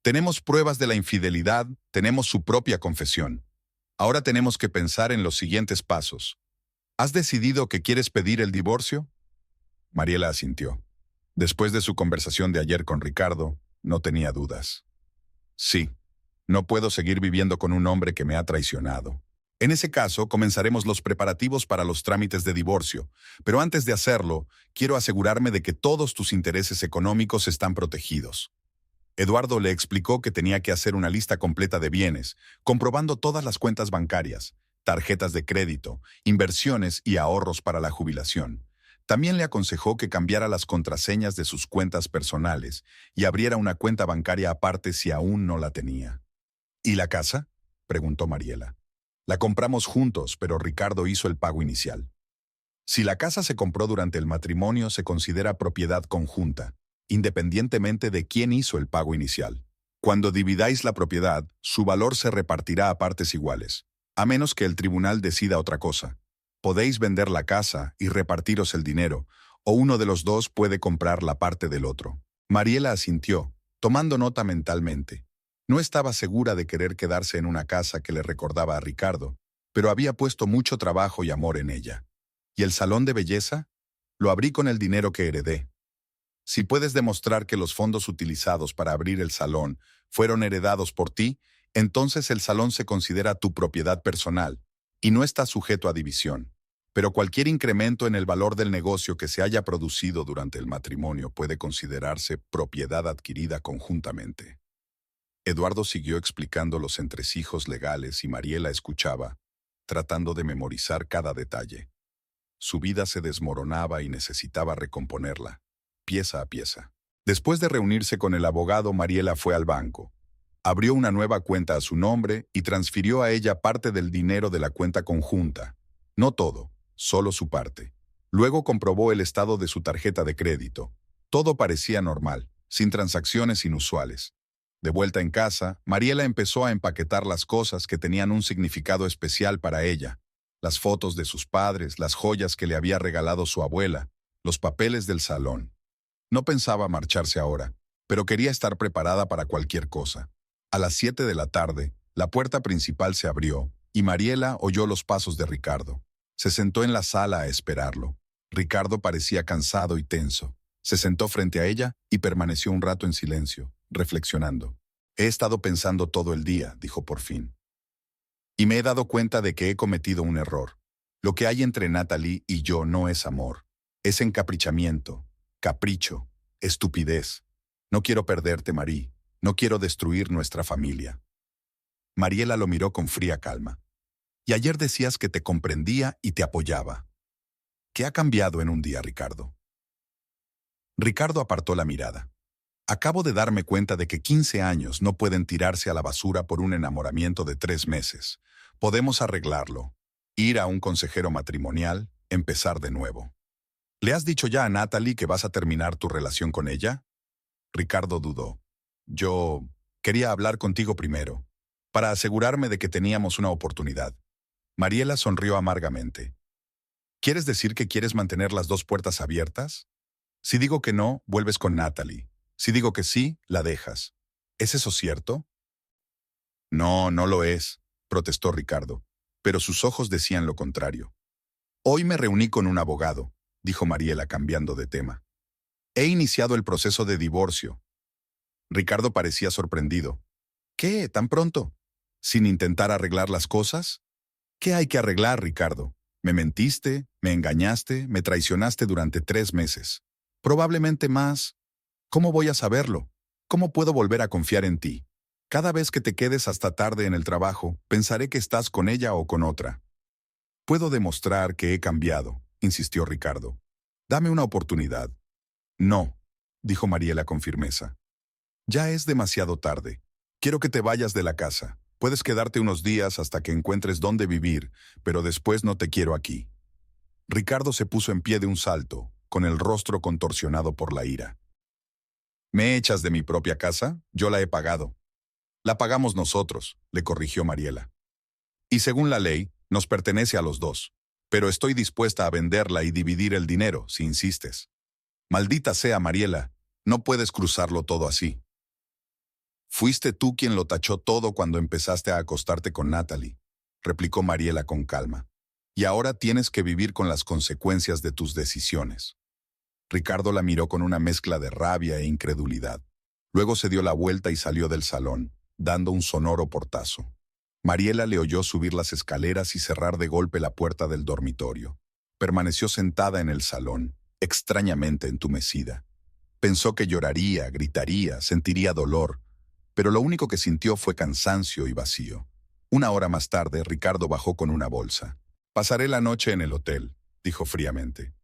«Tenemos pruebas de la infidelidad, tenemos su propia confesión. Ahora tenemos que pensar en los siguientes pasos. ¿Has decidido que quieres pedir el divorcio?» Mariela asintió. Después de su conversación de ayer con Ricardo, no tenía dudas. «Sí, no puedo seguir viviendo con un hombre que me ha traicionado. En ese caso, comenzaremos los preparativos para los trámites de divorcio, pero antes de hacerlo, quiero asegurarme de que todos tus intereses económicos están protegidos». Eduardo le explicó que tenía que hacer una lista completa de bienes, comprobando todas las cuentas bancarias, tarjetas de crédito, inversiones y ahorros para la jubilación. También le aconsejó que cambiara las contraseñas de sus cuentas personales y abriera una cuenta bancaria aparte si aún no la tenía. «¿Y la casa?», preguntó Mariela. La compramos juntos, pero Ricardo hizo el pago inicial. Si la casa se compró durante el matrimonio, se considera propiedad conjunta, independientemente de quién hizo el pago inicial. Cuando dividáis la propiedad, su valor se repartirá a partes iguales, a menos que el tribunal decida otra cosa. Podéis vender la casa y repartiros el dinero, o uno de los dos puede comprar la parte del otro. Mariela asintió, tomando nota mentalmente. No estaba segura de querer quedarse en una casa que le recordaba a Ricardo, pero había puesto mucho trabajo y amor en ella. ¿Y el salón de belleza? Lo abrí con el dinero que heredé. Si puedes demostrar que los fondos utilizados para abrir el salón fueron heredados por ti, entonces el salón se considera tu propiedad personal y no está sujeto a división. Pero cualquier incremento en el valor del negocio que se haya producido durante el matrimonio puede considerarse propiedad adquirida conjuntamente. Eduardo siguió explicando los entresijos legales y Mariela escuchaba, tratando de memorizar cada detalle. Su vida se desmoronaba y necesitaba recomponerla, pieza a pieza. Después de reunirse con el abogado, Mariela fue al banco. Abrió una nueva cuenta a su nombre y transfirió a ella parte del dinero de la cuenta conjunta. No todo, solo su parte. Luego comprobó el estado de su tarjeta de crédito. Todo parecía normal, sin transacciones inusuales. De vuelta en casa, Mariela empezó a empaquetar las cosas que tenían un significado especial para ella. Las fotos de sus padres, las joyas que le había regalado su abuela, los papeles del salón. No pensaba marcharse ahora, pero quería estar preparada para cualquier cosa. A las 7 de la tarde, la puerta principal se abrió y Mariela oyó los pasos de Ricardo. Se sentó en la sala a esperarlo. Ricardo parecía cansado y tenso. Se sentó frente a ella y permaneció un rato en silencio, reflexionando. He estado pensando todo el día, dijo por fin. Y me he dado cuenta de que he cometido un error. Lo que hay entre Natalie y yo no es amor. Es encaprichamiento, capricho, estupidez. No quiero perderte, Marie. No quiero destruir nuestra familia. Mariela lo miró con fría calma. Y ayer decías que te comprendía y te apoyaba. ¿Qué ha cambiado en un día, Ricardo? Ricardo apartó la mirada. Acabo de darme cuenta de que 15 años no pueden tirarse a la basura por un enamoramiento de 3 meses. Podemos arreglarlo. Ir a un consejero matrimonial, empezar de nuevo. ¿Le has dicho ya a Natalie que vas a terminar tu relación con ella? Ricardo dudó. Yo quería hablar contigo primero, para asegurarme de que teníamos una oportunidad. Mariela sonrió amargamente. ¿Quieres decir que quieres mantener las dos puertas abiertas? Si digo que no, vuelves con Natalie. Si digo que sí, la dejas. ¿Es eso cierto? No, no lo es, protestó Ricardo, pero sus ojos decían lo contrario. Hoy me reuní con un abogado, dijo Mariela cambiando de tema. He iniciado el proceso de divorcio. Ricardo parecía sorprendido. ¿Qué? ¿Tan pronto? ¿Sin intentar arreglar las cosas? ¿Qué hay que arreglar, Ricardo? Me mentiste, me engañaste, me traicionaste durante 3 meses. Probablemente más. ¿Cómo voy a saberlo? ¿Cómo puedo volver a confiar en ti? Cada vez que te quedes hasta tarde en el trabajo, pensaré que estás con ella o con otra. Puedo demostrar que he cambiado, insistió Ricardo. Dame una oportunidad. No, dijo Mariela con firmeza. Ya es demasiado tarde. Quiero que te vayas de la casa. Puedes quedarte unos días hasta que encuentres dónde vivir, pero después no te quiero aquí. Ricardo se puso en pie de un salto, con el rostro contorsionado por la ira. ¿Me echas de mi propia casa? Yo la he pagado. La pagamos nosotros, le corrigió Mariela. Y según la ley, nos pertenece a los dos. Pero estoy dispuesta a venderla y dividir el dinero, si insistes. Maldita sea, Mariela, no puedes cruzarlo todo así. Fuiste tú quien lo tachó todo cuando empezaste a acostarte con Natalie, replicó Mariela con calma. Y ahora tienes que vivir con las consecuencias de tus decisiones. Ricardo la miró con una mezcla de rabia e incredulidad. Luego se dio la vuelta y salió del salón, dando un sonoro portazo. Mariela le oyó subir las escaleras y cerrar de golpe la puerta del dormitorio. Permaneció sentada en el salón, extrañamente entumecida. Pensó que lloraría, gritaría, sentiría dolor, pero lo único que sintió fue cansancio y vacío. 1 hora más tarde, Ricardo bajó con una bolsa. Pasaré la noche en el hotel, dijo fríamente.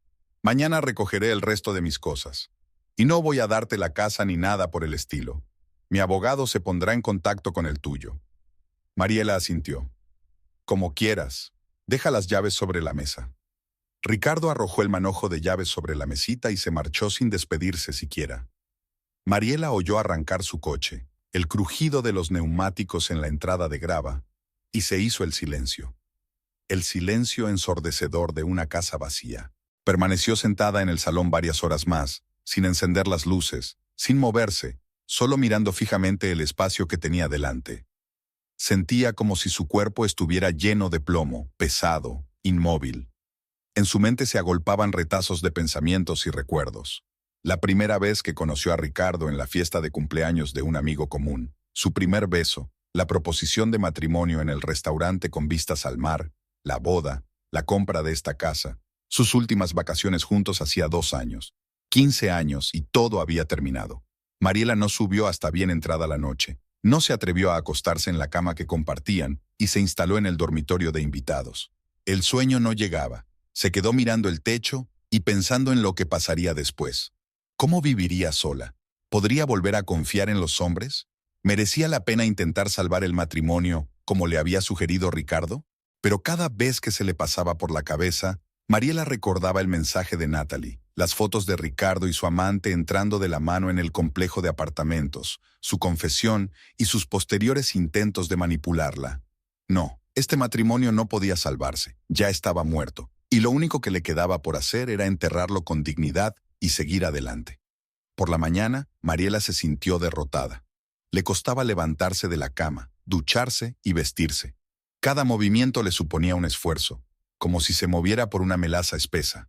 Mañana recogeré el resto de mis cosas. Y no voy a darte la casa ni nada por el estilo. Mi abogado se pondrá en contacto con el tuyo. Mariela asintió. Como quieras. Deja las llaves sobre la mesa. Ricardo arrojó el manojo de llaves sobre la mesita y se marchó sin despedirse siquiera. Mariela oyó arrancar su coche, el crujido de los neumáticos en la entrada de grava, y se hizo el silencio. El silencio ensordecedor de una casa vacía. Permaneció sentada en el salón varias horas más, sin encender las luces, sin moverse, solo mirando fijamente el espacio que tenía delante. Sentía como si su cuerpo estuviera lleno de plomo, pesado, inmóvil. En su mente se agolpaban retazos de pensamientos y recuerdos. La primera vez que conoció a Ricardo en la fiesta de cumpleaños de un amigo común, su primer beso, la proposición de matrimonio en el restaurante con vistas al mar, la boda, la compra de esta casa, sus últimas vacaciones juntos hacía 2 años, 15 años y todo había terminado. Mariela no subió hasta bien entrada la noche. No se atrevió a acostarse en la cama que compartían y se instaló en el dormitorio de invitados. El sueño no llegaba. Se quedó mirando el techo y pensando en lo que pasaría después. ¿Cómo viviría sola? ¿Podría volver a confiar en los hombres? ¿Merecía la pena intentar salvar el matrimonio como le había sugerido Ricardo? Pero cada vez que se le pasaba por la cabeza, Mariela recordaba el mensaje de Natalie, las fotos de Ricardo y su amante entrando de la mano en el complejo de apartamentos, su confesión y sus posteriores intentos de manipularla. No, este matrimonio no podía salvarse, ya estaba muerto, y lo único que le quedaba por hacer era enterrarlo con dignidad y seguir adelante. Por la mañana, Mariela se sintió derrotada. Le costaba levantarse de la cama, ducharse y vestirse. Cada movimiento le suponía un esfuerzo, como si se moviera por una melaza espesa.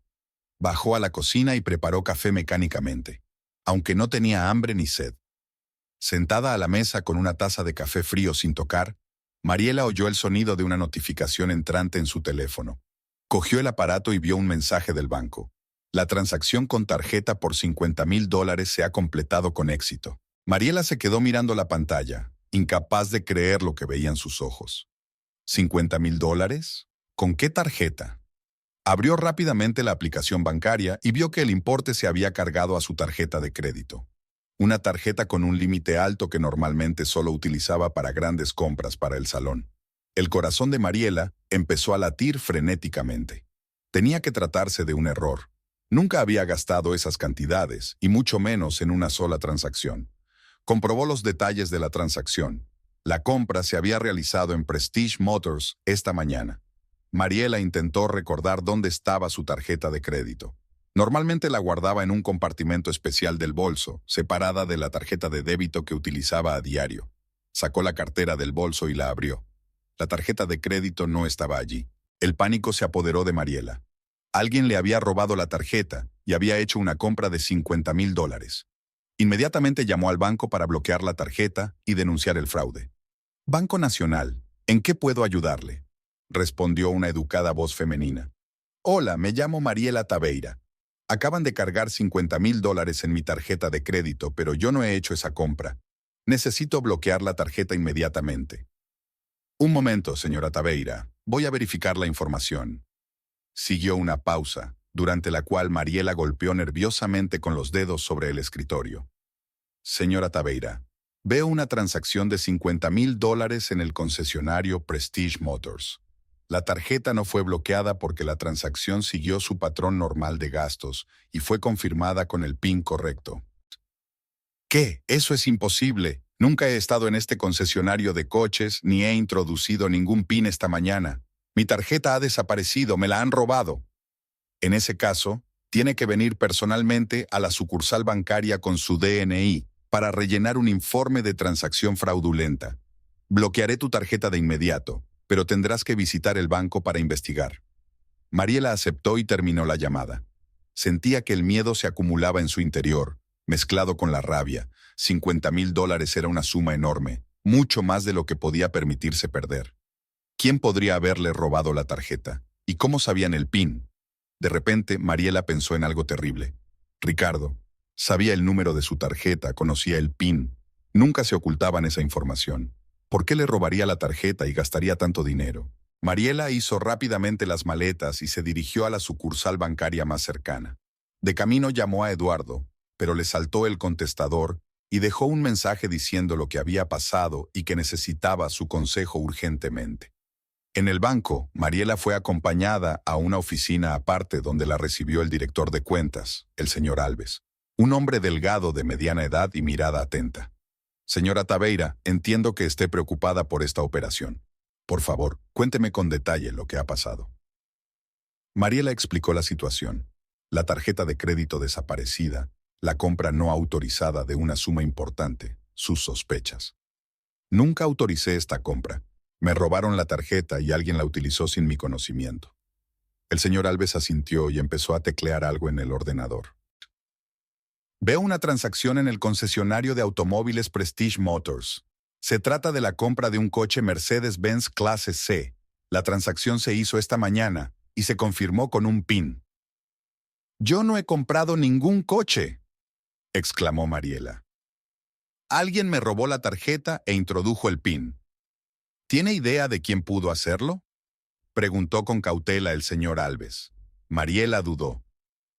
Bajó a la cocina y preparó café mecánicamente, aunque no tenía hambre ni sed. Sentada a la mesa con una taza de café frío sin tocar, Mariela oyó el sonido de una notificación entrante en su teléfono. Cogió el aparato y vio un mensaje del banco. La transacción con tarjeta por $50,000 se ha completado con éxito. Mariela se quedó mirando la pantalla, incapaz de creer lo que veían sus ojos. ¿$50,000? ¿Con qué tarjeta? Abrió rápidamente la aplicación bancaria y vio que el importe se había cargado a su tarjeta de crédito. Una tarjeta con un límite alto que normalmente solo utilizaba para grandes compras para el salón. El corazón de Mariela empezó a latir frenéticamente. Tenía que tratarse de un error. Nunca había gastado esas cantidades, y mucho menos en una sola transacción. Comprobó los detalles de la transacción. La compra se había realizado en Prestige Motors esta mañana. Mariela intentó recordar dónde estaba su tarjeta de crédito. Normalmente la guardaba en un compartimento especial del bolso, separada de la tarjeta de débito que utilizaba a diario. Sacó la cartera del bolso y la abrió. La tarjeta de crédito no estaba allí. El pánico se apoderó de Mariela. Alguien le había robado la tarjeta y había hecho una compra de $50,000. Inmediatamente llamó al banco para bloquear la tarjeta y denunciar el fraude. «Banco Nacional, ¿en qué puedo ayudarle?», respondió una educada voz femenina. «Hola, me llamo Mariela Taveira. Acaban de cargar $50,000 en mi tarjeta de crédito, pero yo no he hecho esa compra. Necesito bloquear la tarjeta inmediatamente». «Un momento, señora Taveira. Voy a verificar la información». Siguió una pausa, durante la cual Mariela golpeó nerviosamente con los dedos sobre el escritorio. «Señora Taveira, veo una transacción de $50,000 en el concesionario Prestige Motors. La tarjeta no fue bloqueada porque la transacción siguió su patrón normal de gastos y fue confirmada con el PIN correcto». «¿Qué? Eso es imposible. Nunca he estado en este concesionario de coches ni he introducido ningún PIN esta mañana. Mi tarjeta ha desaparecido, me la han robado». «En ese caso, tiene que venir personalmente a la sucursal bancaria con su DNI para rellenar un informe de transacción fraudulenta. Bloquearé tu tarjeta de inmediato, pero tendrás que visitar el banco para investigar». Mariela aceptó y terminó la llamada. Sentía que el miedo se acumulaba en su interior, mezclado con la rabia. $50,000 era una suma enorme, mucho más de lo que podía permitirse perder. ¿Quién podría haberle robado la tarjeta? ¿Y cómo sabían el PIN? De repente, Mariela pensó en algo terrible. Ricardo. Sabía el número de su tarjeta, conocía el PIN. Nunca se ocultaban esa información. ¿Por qué le robaría la tarjeta y gastaría tanto dinero? Mariela hizo rápidamente las maletas y se dirigió a la sucursal bancaria más cercana. De camino llamó a Eduardo, pero le saltó el contestador y dejó un mensaje diciendo lo que había pasado y que necesitaba su consejo urgentemente. En el banco, Mariela fue acompañada a una oficina aparte donde la recibió el director de cuentas, el señor Alves. Un hombre delgado de mediana edad y mirada atenta. Señora Taveira, entiendo que esté preocupada por esta operación. Por favor, cuénteme con detalle lo que ha pasado. Mariela explicó la situación. La tarjeta de crédito desaparecida, la compra no autorizada de una suma importante, sus sospechas. Nunca autoricé esta compra. Me robaron la tarjeta y alguien la utilizó sin mi conocimiento. El señor Alves asintió y empezó a teclear algo en el ordenador. Veo una transacción en el concesionario de automóviles Prestige Motors. Se trata de la compra de un coche Mercedes-Benz clase C. La transacción se hizo esta mañana y se confirmó con un PIN. «Yo no he comprado ningún coche», exclamó Mariela. «Alguien me robó la tarjeta e introdujo el PIN». «¿Tiene idea de quién pudo hacerlo?», preguntó con cautela el señor Alves. Mariela dudó.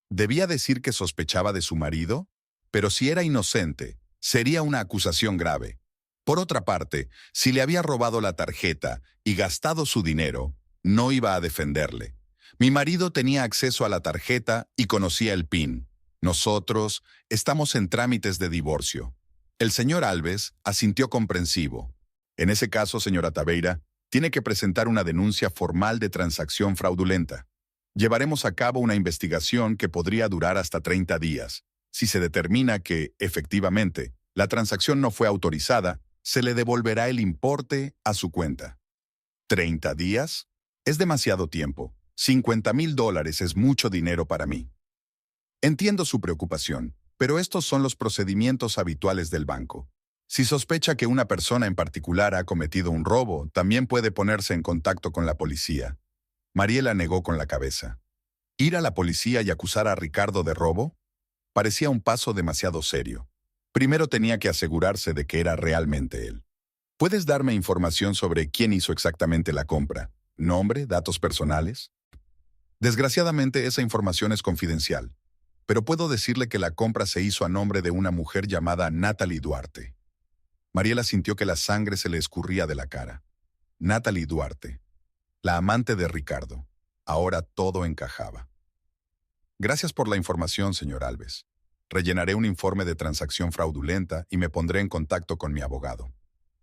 ¿Debía decir que sospechaba de su marido? Pero si era inocente, sería una acusación grave. Por otra parte, si le había robado la tarjeta y gastado su dinero, no iba a defenderle. Mi marido tenía acceso a la tarjeta y conocía el PIN. Nosotros estamos en trámites de divorcio. El señor Alves asintió comprensivo. En ese caso, señora Taveira, tiene que presentar una denuncia formal de transacción fraudulenta. Llevaremos a cabo una investigación que podría durar hasta 30 días. Si se determina que, efectivamente, la transacción no fue autorizada, se le devolverá el importe a su cuenta. ¿30 días? Es demasiado tiempo. $50,000 es mucho dinero para mí. Entiendo su preocupación, pero estos son los procedimientos habituales del banco. Si sospecha que una persona en particular ha cometido un robo, también puede ponerse en contacto con la policía. Mariela negó con la cabeza. ¿Ir a la policía y acusar a Ricardo de robo? Parecía un paso demasiado serio. Primero tenía que asegurarse de que era realmente él. ¿Puedes darme información sobre quién hizo exactamente la compra? ¿Nombre? ¿Datos personales? Desgraciadamente, esa información es confidencial, pero puedo decirle que la compra se hizo a nombre de una mujer llamada Natalie Duarte. Mariela sintió que la sangre se le escurría de la cara. Natalie Duarte, la amante de Ricardo. Ahora todo encajaba. Gracias por la información, señor Alves. Rellenaré un informe de transacción fraudulenta y me pondré en contacto con mi abogado.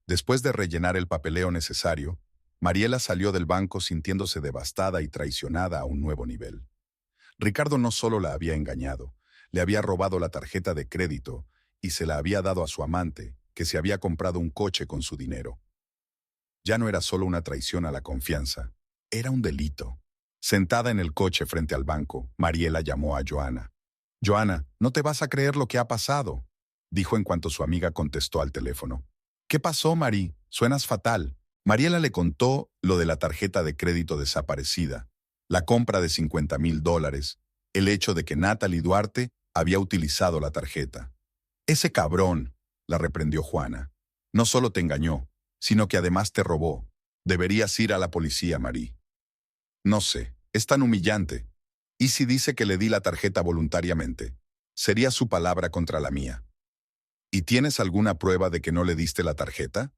Después de rellenar el papeleo necesario, Mariela salió del banco sintiéndose devastada y traicionada a un nuevo nivel. Ricardo no solo la había engañado, le había robado la tarjeta de crédito y se la había dado a su amante, que se había comprado un coche con su dinero. Ya no era solo una traición a la confianza, era un delito. Sentada en el coche frente al banco, Mariela llamó a Joana. «Joana, no te vas a creer lo que ha pasado», dijo en cuanto su amiga contestó al teléfono. «¿Qué pasó, Mari? Suenas fatal». Mariela le contó lo de la tarjeta de crédito desaparecida, la compra de $50,000, el hecho de que Natalie Duarte había utilizado la tarjeta. «Ese cabrón», la reprendió Juana, «no solo te engañó, sino que además te robó. Deberías ir a la policía, Mari». «No sé, es tan humillante. ¿Y si dice que le di la tarjeta voluntariamente? Sería su palabra contra la mía». «¿Y tienes alguna prueba de que no le diste la tarjeta?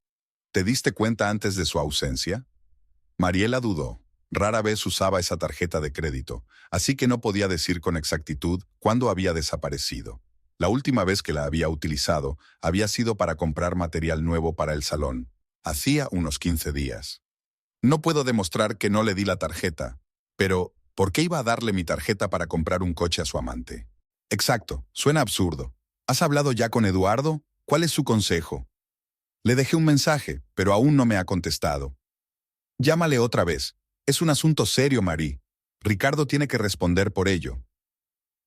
¿Te diste cuenta antes de su ausencia?». Mariela dudó. Rara vez usaba esa tarjeta de crédito, así que no podía decir con exactitud cuándo había desaparecido. La última vez que la había utilizado había sido para comprar material nuevo para el salón. Hacía unos 15 días. «No puedo demostrar que no le di la tarjeta, pero ¿por qué iba a darle mi tarjeta para comprar un coche a su amante?». «Exacto, suena absurdo. ¿Has hablado ya con Eduardo? ¿Cuál es su consejo?». «Le dejé un mensaje, pero aún no me ha contestado». «Llámale otra vez. Es un asunto serio, Marí. Ricardo tiene que responder por ello».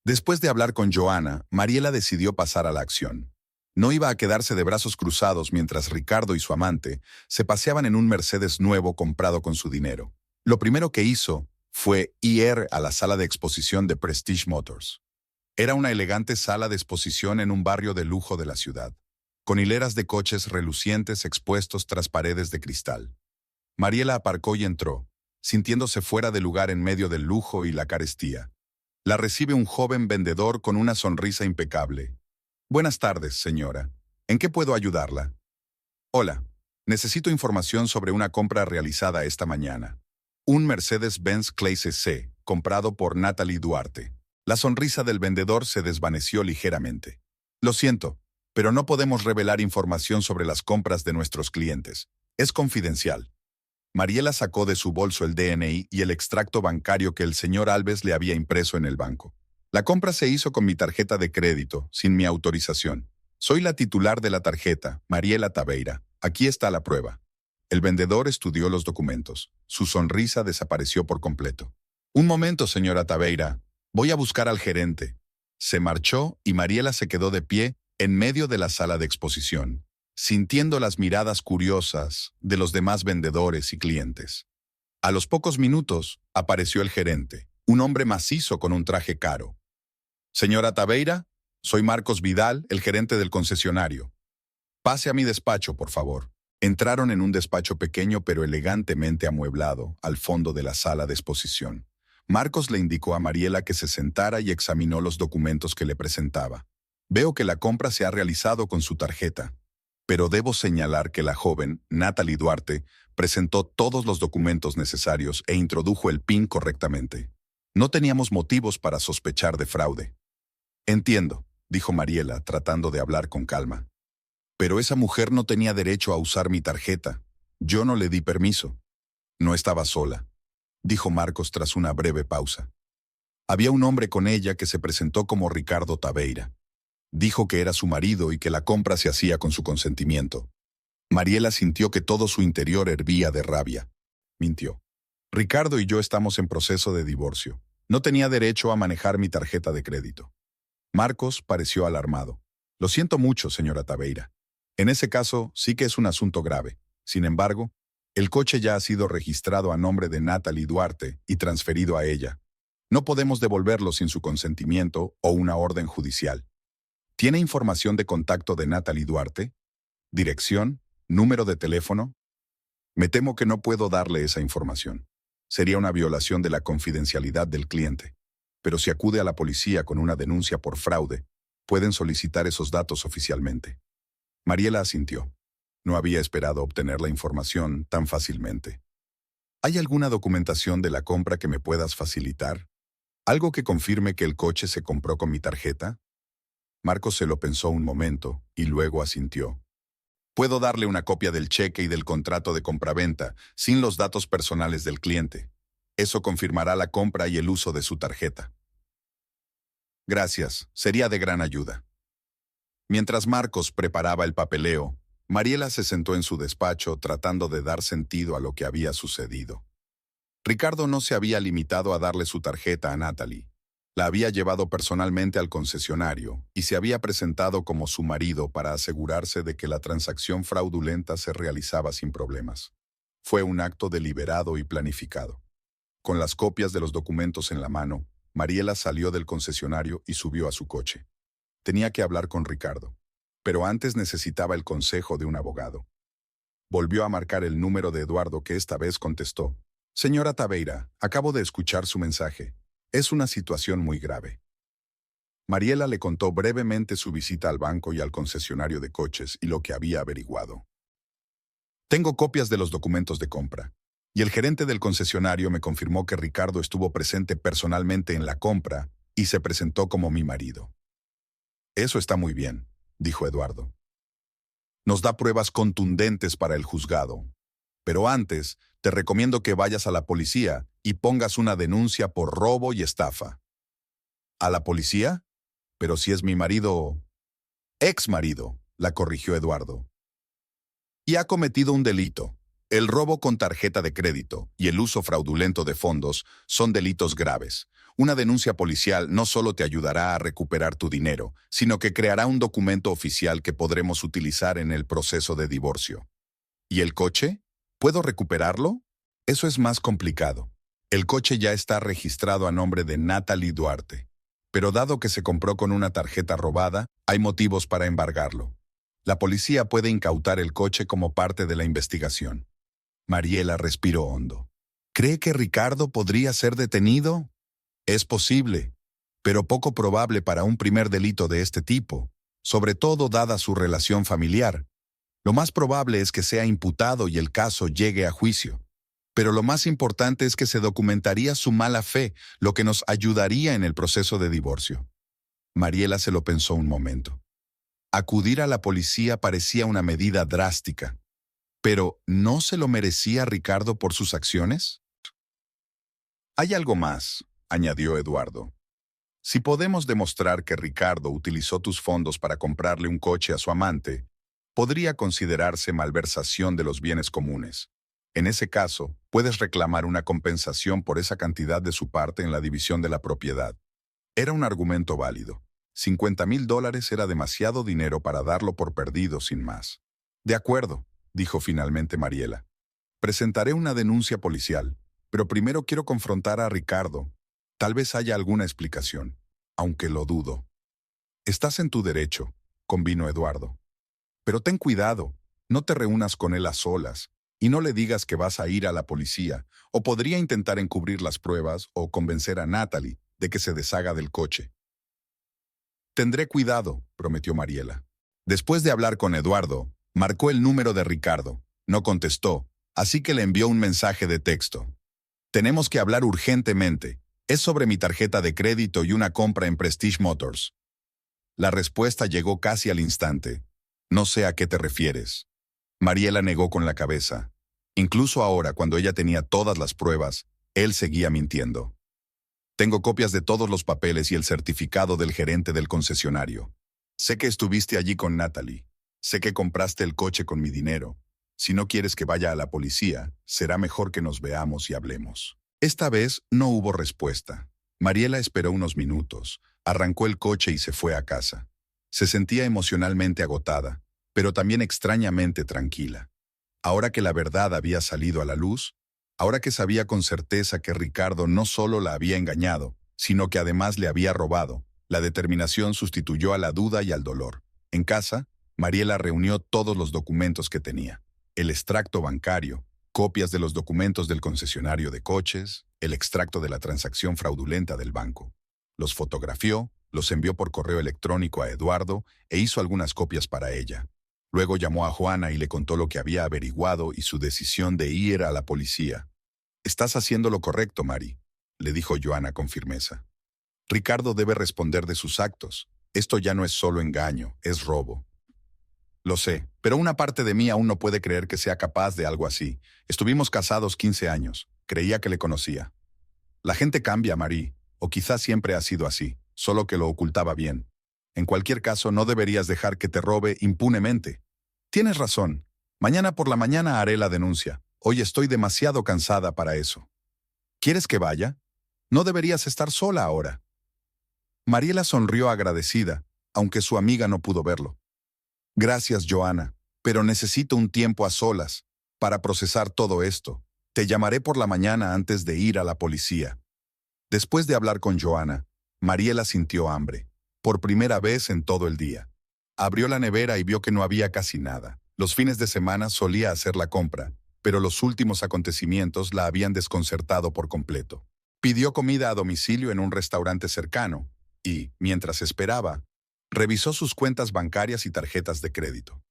Después de hablar con Joana, Mariela decidió pasar a la acción. No iba a quedarse de brazos cruzados mientras Ricardo y su amante se paseaban en un Mercedes nuevo comprado con su dinero. Lo primero que hizo fue ir a la sala de exposición de Prestige Motors. Era una elegante sala de exposición en un barrio de lujo de la ciudad, con hileras de coches relucientes expuestos tras paredes de cristal. Mariela aparcó y entró, sintiéndose fuera de lugar en medio del lujo y la carestía. La recibe un joven vendedor con una sonrisa impecable. «Buenas tardes, señora. ¿En qué puedo ayudarla?». «Hola. Necesito información sobre una compra realizada esta mañana. Un Mercedes-Benz Clase C, comprado por Natalie Duarte. La sonrisa del vendedor se desvaneció ligeramente. Lo siento, pero no podemos revelar información sobre las compras de nuestros clientes. Es confidencial. Mariela sacó de su bolso el DNI y el extracto bancario que el señor Alves le había impreso en el banco. La compra se hizo con mi tarjeta de crédito, sin mi autorización. Soy la titular de la tarjeta, Mariela Taveira. Aquí está la prueba. El vendedor estudió los documentos. Su sonrisa desapareció por completo. Un momento, señora Taveira. Voy a buscar al gerente. Se marchó y Mariela se quedó de pie en medio de la sala de exposición, sintiendo las miradas curiosas de los demás vendedores y clientes. A los pocos minutos apareció el gerente, un hombre macizo con un traje caro. Señora Taveira, soy Marcos Vidal, el gerente del concesionario. Pase a mi despacho, por favor. Entraron en un despacho pequeño pero elegantemente amueblado, al fondo de la sala de exposición. Marcos le indicó a Mariela que se sentara y examinó los documentos que le presentaba. Veo que la compra se ha realizado con su tarjeta, pero debo señalar que la joven, Natalie Duarte, presentó todos los documentos necesarios e introdujo el PIN correctamente. No teníamos motivos para sospechar de fraude. Entiendo, dijo Mariela, tratando de hablar con calma. Pero esa mujer no tenía derecho a usar mi tarjeta. Yo no le di permiso. No estaba sola, dijo Marcos tras una breve pausa. Había un hombre con ella que se presentó como Ricardo Taveira. Dijo que era su marido y que la compra se hacía con su consentimiento. Mariela sintió que todo su interior hervía de rabia. Mintió. Ricardo y yo estamos en proceso de divorcio. No tenía derecho a manejar mi tarjeta de crédito. Marcos pareció alarmado. Lo siento mucho, señora Taveira. En ese caso, sí que es un asunto grave. Sin embargo, el coche ya ha sido registrado a nombre de Natalie Duarte y transferido a ella. No podemos devolverlo sin su consentimiento o una orden judicial. ¿Tiene información de contacto de Natalie Duarte? ¿Dirección? ¿Número de teléfono? Me temo que no puedo darle esa información. Sería una violación de la confidencialidad del cliente. Pero si acude a la policía con una denuncia por fraude, pueden solicitar esos datos oficialmente. Mariela asintió. No había esperado obtener la información tan fácilmente. ¿Hay alguna documentación de la compra que me puedas facilitar? ¿Algo que confirme que el coche se compró con mi tarjeta? Marcos se lo pensó un momento y luego asintió. Puedo darle una copia del cheque y del contrato de compraventa, sin los datos personales del cliente. Eso confirmará la compra y el uso de su tarjeta. Gracias, sería de gran ayuda. Mientras Marcos preparaba el papeleo, Mariela se sentó en su despacho tratando de dar sentido a lo que había sucedido. Ricardo no se había limitado a darle su tarjeta a Natalie. La había llevado personalmente al concesionario y se había presentado como su marido para asegurarse de que la transacción fraudulenta se realizaba sin problemas. Fue un acto deliberado y planificado. Con las copias de los documentos en la mano, Mariela salió del concesionario y subió a su coche. Tenía que hablar con Ricardo, pero antes necesitaba el consejo de un abogado. Volvió a marcar el número de Eduardo, que esta vez contestó. Señora Taveira, acabo de escuchar su mensaje. Es una situación muy grave. Mariela le contó brevemente su visita al banco y al concesionario de coches y lo que había averiguado. Tengo copias de los documentos de compra, y el gerente del concesionario me confirmó que Ricardo estuvo presente personalmente en la compra y se presentó como mi marido. Eso está muy bien, dijo Eduardo. Nos da pruebas contundentes para el juzgado. Pero antes, te recomiendo que vayas a la policía y pongas una denuncia por robo y estafa. ¿A la policía? Pero si es mi marido... Ex marido, la corrigió Eduardo. Y ha cometido un delito. El robo con tarjeta de crédito y el uso fraudulento de fondos son delitos graves. Una denuncia policial no solo te ayudará a recuperar tu dinero, sino que creará un documento oficial que podremos utilizar en el proceso de divorcio. ¿Y el coche? ¿Puedo recuperarlo? Eso es más complicado. El coche ya está registrado a nombre de Natalie Duarte. Pero dado que se compró con una tarjeta robada, hay motivos para embargarlo. La policía puede incautar el coche como parte de la investigación. Mariela respiró hondo. ¿Cree que Ricardo podría ser detenido? Es posible, pero poco probable para un primer delito de este tipo, sobre todo dada su relación familiar. Lo más probable es que sea imputado y el caso llegue a juicio. Pero lo más importante es que se documentaría su mala fe, lo que nos ayudaría en el proceso de divorcio. Mariela se lo pensó un momento. Acudir a la policía parecía una medida drástica. Pero, ¿no se lo merecía Ricardo por sus acciones? Hay algo más, añadió Eduardo. Si podemos demostrar que Ricardo utilizó tus fondos para comprarle un coche a su amante, podría considerarse malversación de los bienes comunes. En ese caso, puedes reclamar una compensación por esa cantidad de su parte en la división de la propiedad. Era un argumento válido. $50,000 era demasiado dinero para darlo por perdido sin más. De acuerdo, dijo finalmente Mariela. Presentaré una denuncia policial, pero primero quiero confrontar a Ricardo. Tal vez haya alguna explicación, aunque lo dudo. Estás en tu derecho, convino Eduardo. Pero ten cuidado, no te reúnas con él a solas, y no le digas que vas a ir a la policía, o podría intentar encubrir las pruebas o convencer a Natalie de que se deshaga del coche. Tendré cuidado, prometió Mariela. Después de hablar con Eduardo, marcó el número de Ricardo. No contestó, así que le envió un mensaje de texto. Tenemos que hablar urgentemente. Es sobre mi tarjeta de crédito y una compra en Prestige Motors. La respuesta llegó casi al instante. No sé a qué te refieres. Mariela negó con la cabeza. Incluso ahora, cuando ella tenía todas las pruebas, él seguía mintiendo. Tengo copias de todos los papeles y el certificado del gerente del concesionario. Sé que estuviste allí con Natalie. Sé que compraste el coche con mi dinero. Si no quieres que vaya a la policía, será mejor que nos veamos y hablemos. Esta vez no hubo respuesta. Mariela esperó unos minutos, arrancó el coche y se fue a casa. Se sentía emocionalmente agotada, pero también extrañamente tranquila. Ahora que la verdad había salido a la luz, ahora que sabía con certeza que Ricardo no solo la había engañado, sino que además le había robado, la determinación sustituyó a la duda y al dolor. En casa, Mariela reunió todos los documentos que tenía. El extracto bancario, copias de los documentos del concesionario de coches, el extracto de la transacción fraudulenta del banco. Los fotografió, los envió por correo electrónico a Eduardo e hizo algunas copias para ella. Luego llamó a Juana y le contó lo que había averiguado y su decisión de ir a la policía. «Estás haciendo lo correcto, Mari», le dijo Joana con firmeza. «Ricardo debe responder de sus actos. Esto ya no es solo engaño, es robo». «Lo sé, pero una parte de mí aún no puede creer que sea capaz de algo así. Estuvimos casados 15 años. Creía que le conocía». «La gente cambia, Mari, o quizás siempre ha sido así, solo que lo ocultaba bien. En cualquier caso, no deberías dejar que te robe impunemente». «Tienes razón. Mañana por la mañana haré la denuncia. Hoy estoy demasiado cansada para eso». «¿Quieres que vaya? No deberías estar sola ahora». Mariela sonrió agradecida, aunque su amiga no pudo verlo. «Gracias, Joana, pero necesito un tiempo a solas para procesar todo esto. Te llamaré por la mañana antes de ir a la policía». Después de hablar con Joana, Mariela sintió hambre, por primera vez en todo el día. Abrió la nevera y vio que no había casi nada. Los fines de semana solía hacer la compra, pero los últimos acontecimientos la habían desconcertado por completo. Pidió comida a domicilio en un restaurante cercano y, mientras esperaba, revisó sus cuentas bancarias y tarjetas de crédito.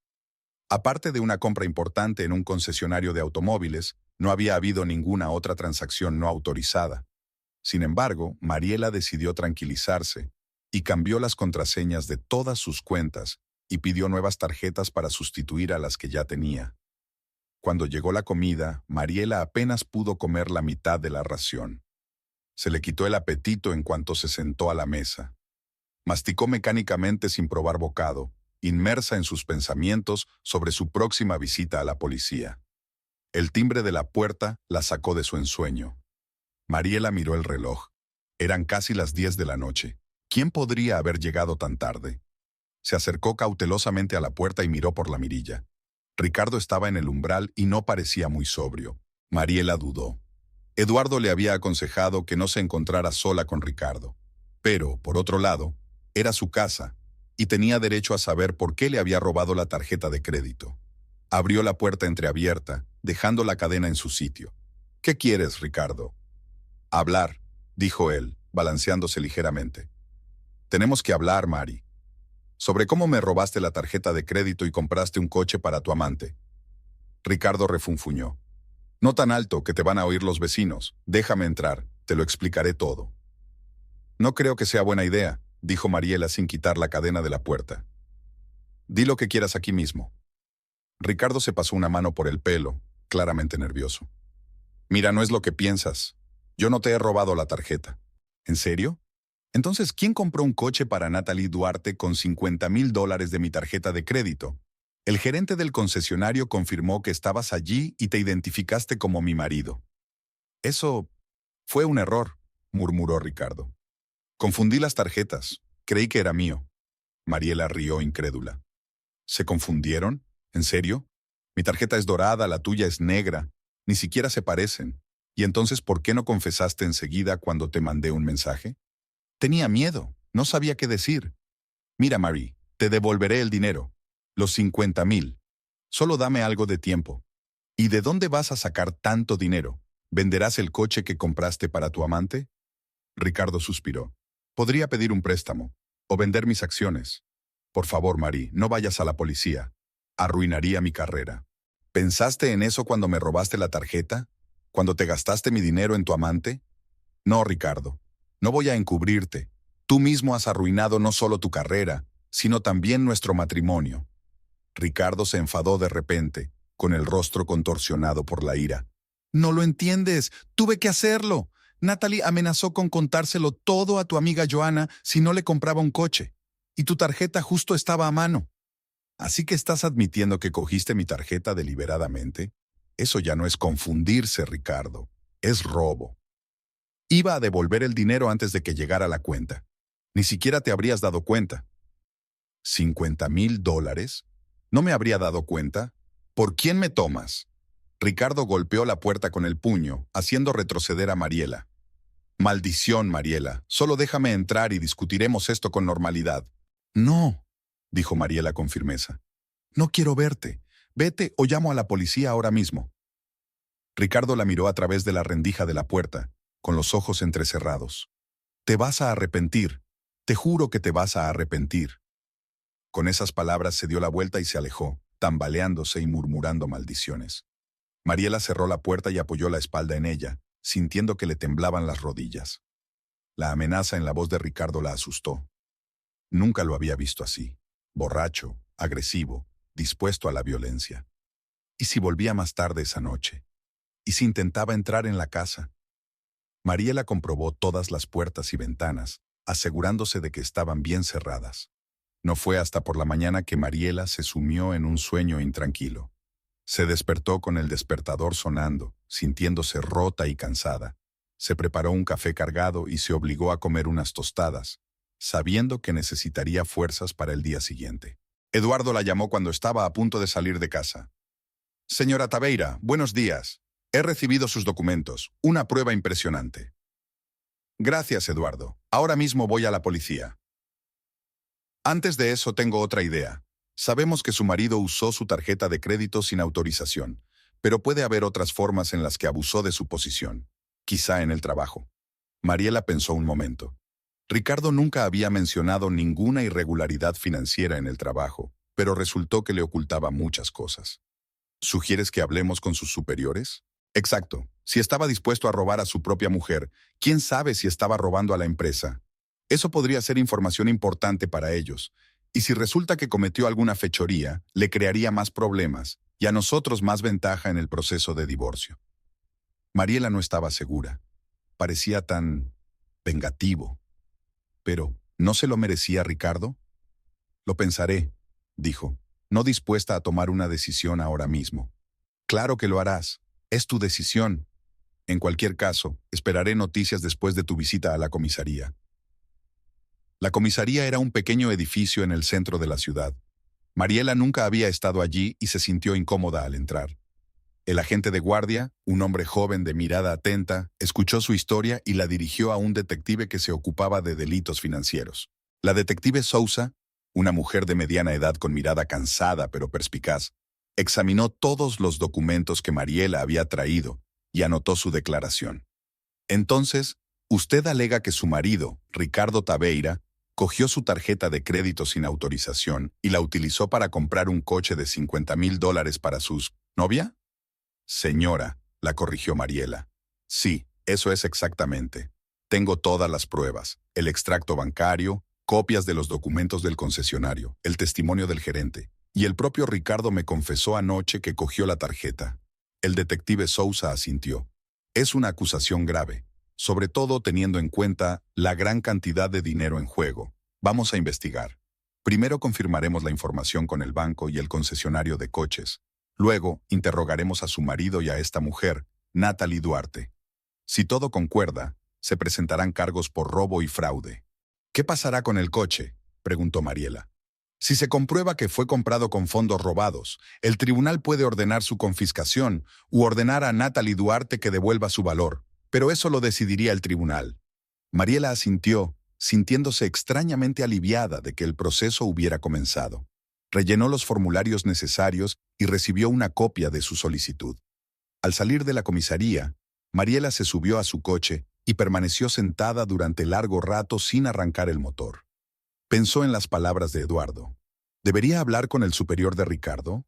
Aparte de una compra importante en un concesionario de automóviles, no había habido ninguna otra transacción no autorizada. Sin embargo, Mariela decidió tranquilizarse y cambió las contraseñas de todas sus cuentas y pidió nuevas tarjetas para sustituir a las que ya tenía. Cuando llegó la comida, Mariela apenas pudo comer la mitad de la ración. Se le quitó el apetito en cuanto se sentó a la mesa. Masticó mecánicamente sin probar bocado, inmersa en sus pensamientos sobre su próxima visita a la policía. El timbre de la puerta la sacó de su ensueño. Mariela miró el reloj. Eran casi las 10 de la noche. ¿Quién podría haber llegado tan tarde? Se acercó cautelosamente a la puerta y miró por la mirilla. Ricardo estaba en el umbral y no parecía muy sobrio. Mariela dudó. Eduardo le había aconsejado que no se encontrara sola con Ricardo. Pero, por otro lado, era su casa, y tenía derecho a saber por qué le había robado la tarjeta de crédito. Abrió la puerta entreabierta, dejando la cadena en su sitio. «¿Qué quieres, Ricardo?» «Hablar», dijo él, balanceándose ligeramente. «Tenemos que hablar, Mari». sobre cómo me robaste la tarjeta de crédito y compraste un coche para tu amante. Ricardo refunfuñó. No tan alto que te van a oír los vecinos. Déjame entrar, te lo explicaré todo. No creo que sea buena idea, dijo Mariela sin quitar la cadena de la puerta. Di lo que quieras aquí mismo. Ricardo se pasó una mano por el pelo, claramente nervioso. Mira, no es lo que piensas. Yo no te he robado la tarjeta. ¿En serio? Entonces, ¿quién compró un coche para Natalie Duarte con $50,000 de mi tarjeta de crédito? El gerente del concesionario confirmó que estabas allí y te identificaste como mi marido. Eso fue un error, murmuró Ricardo. Confundí las tarjetas. Creí que era mío. Mariela rió incrédula. ¿Se confundieron? ¿En serio? Mi tarjeta es dorada, la tuya es negra. Ni siquiera se parecen. ¿Y entonces por qué no confesaste enseguida cuando te mandé un mensaje? Tenía miedo. No sabía qué decir. Mira, Marie, te devolveré el dinero. Los 50,000. Solo dame algo de tiempo. ¿Y de dónde vas a sacar tanto dinero? ¿Venderás el coche que compraste para tu amante? Ricardo suspiró. Podría pedir un préstamo. O vender mis acciones. Por favor, Marie, no vayas a la policía. Arruinaría mi carrera. ¿Pensaste en eso cuando me robaste la tarjeta? ¿Cuando te gastaste mi dinero en tu amante? No, Ricardo. No voy a encubrirte. Tú mismo has arruinado no solo tu carrera, sino también nuestro matrimonio. Ricardo se enfadó de repente, con el rostro contorsionado por la ira. No lo entiendes. Tuve que hacerlo. Natalie amenazó con contárselo todo a tu amiga Joanna si no le compraba un coche. Y tu tarjeta justo estaba a mano. ¿Así que estás admitiendo que cogiste mi tarjeta deliberadamente? Eso ya no es confundirse, Ricardo. Es robo. Iba a devolver el dinero antes de que llegara la cuenta. Ni siquiera te habrías dado cuenta. $50,000. ¿No me habría dado cuenta? ¿Por quién me tomas? Ricardo golpeó la puerta con el puño, haciendo retroceder a Mariela. Maldición, Mariela. Solo déjame entrar y discutiremos esto con normalidad. No, dijo Mariela con firmeza. No quiero verte. Vete o llamo a la policía ahora mismo. Ricardo la miró a través de la rendija de la puerta, con los ojos entrecerrados. Te vas a arrepentir. Te juro que te vas a arrepentir. Con esas palabras se dio la vuelta y se alejó, tambaleándose y murmurando maldiciones. Mariela cerró la puerta y apoyó la espalda en ella, sintiendo que le temblaban las rodillas. La amenaza en la voz de Ricardo la asustó. Nunca lo había visto así, borracho, agresivo, dispuesto a la violencia. ¿Y si volvía más tarde esa noche? ¿Y si intentaba entrar en la casa? Mariela comprobó todas las puertas y ventanas, asegurándose de que estaban bien cerradas. No fue hasta por la mañana que Mariela se sumió en un sueño intranquilo. Se despertó con el despertador sonando, sintiéndose rota y cansada. Se preparó un café cargado y se obligó a comer unas tostadas, sabiendo que necesitaría fuerzas para el día siguiente. Eduardo la llamó cuando estaba a punto de salir de casa. Señora Taveira, buenos días. He recibido sus documentos. Una prueba impresionante. Gracias, Eduardo. Ahora mismo voy a la policía. Antes de eso tengo otra idea. Sabemos que su marido usó su tarjeta de crédito sin autorización, pero puede haber otras formas en las que abusó de su posición. Quizá en el trabajo. Mariela pensó un momento. Ricardo nunca había mencionado ninguna irregularidad financiera en el trabajo, pero resultó que le ocultaba muchas cosas. ¿Sugieres que hablemos con sus superiores? Exacto. Si estaba dispuesto a robar a su propia mujer, ¿quién sabe si estaba robando a la empresa? Eso podría ser información importante para ellos. Y si resulta que cometió alguna fechoría, le crearía más problemas y a nosotros más ventaja en el proceso de divorcio. Mariela no estaba segura. Parecía tan vengativo. Pero, ¿no se lo merecía Ricardo? Lo pensaré, dijo, no dispuesta a tomar una decisión ahora mismo. Claro que lo harás. Es tu decisión. En cualquier caso, esperaré noticias después de tu visita a la comisaría. La comisaría era un pequeño edificio en el centro de la ciudad. Mariela nunca había estado allí y se sintió incómoda al entrar. El agente de guardia, un hombre joven de mirada atenta, escuchó su historia y la dirigió a un detective que se ocupaba de delitos financieros. La detective Sousa, una mujer de mediana edad con mirada cansada pero perspicaz, examinó todos los documentos que Mariela había traído y anotó su declaración. Entonces, usted alega que su marido, Ricardo Taveira, Cogió su tarjeta de crédito sin autorización y la utilizó para comprar un coche de $50,000 para sus ¿novia? Señora, la corrigió Mariela. Sí, eso es exactamente. Tengo todas las pruebas, el extracto bancario, copias de los documentos del concesionario, el testimonio del gerente. Y el propio Ricardo me confesó anoche que cogió la tarjeta. El detective Sousa asintió. Es una acusación grave, sobre todo teniendo en cuenta la gran cantidad de dinero en juego. Vamos a investigar. Primero confirmaremos la información con el banco y el concesionario de coches. Luego, interrogaremos a su marido y a esta mujer, Natalie Duarte. Si todo concuerda, se presentarán cargos por robo y fraude. ¿Qué pasará con el coche?, preguntó Mariela. Si se comprueba que fue comprado con fondos robados, el tribunal puede ordenar su confiscación u ordenar a Natalie Duarte que devuelva su valor, pero eso lo decidiría el tribunal. Mariela asintió, sintiéndose extrañamente aliviada de que el proceso hubiera comenzado. Rellenó los formularios necesarios y recibió una copia de su solicitud. Al salir de la comisaría, Mariela se subió a su coche y permaneció sentada durante largo rato sin arrancar el motor. Pensó en las palabras de Eduardo. ¿Debería hablar con el superior de Ricardo?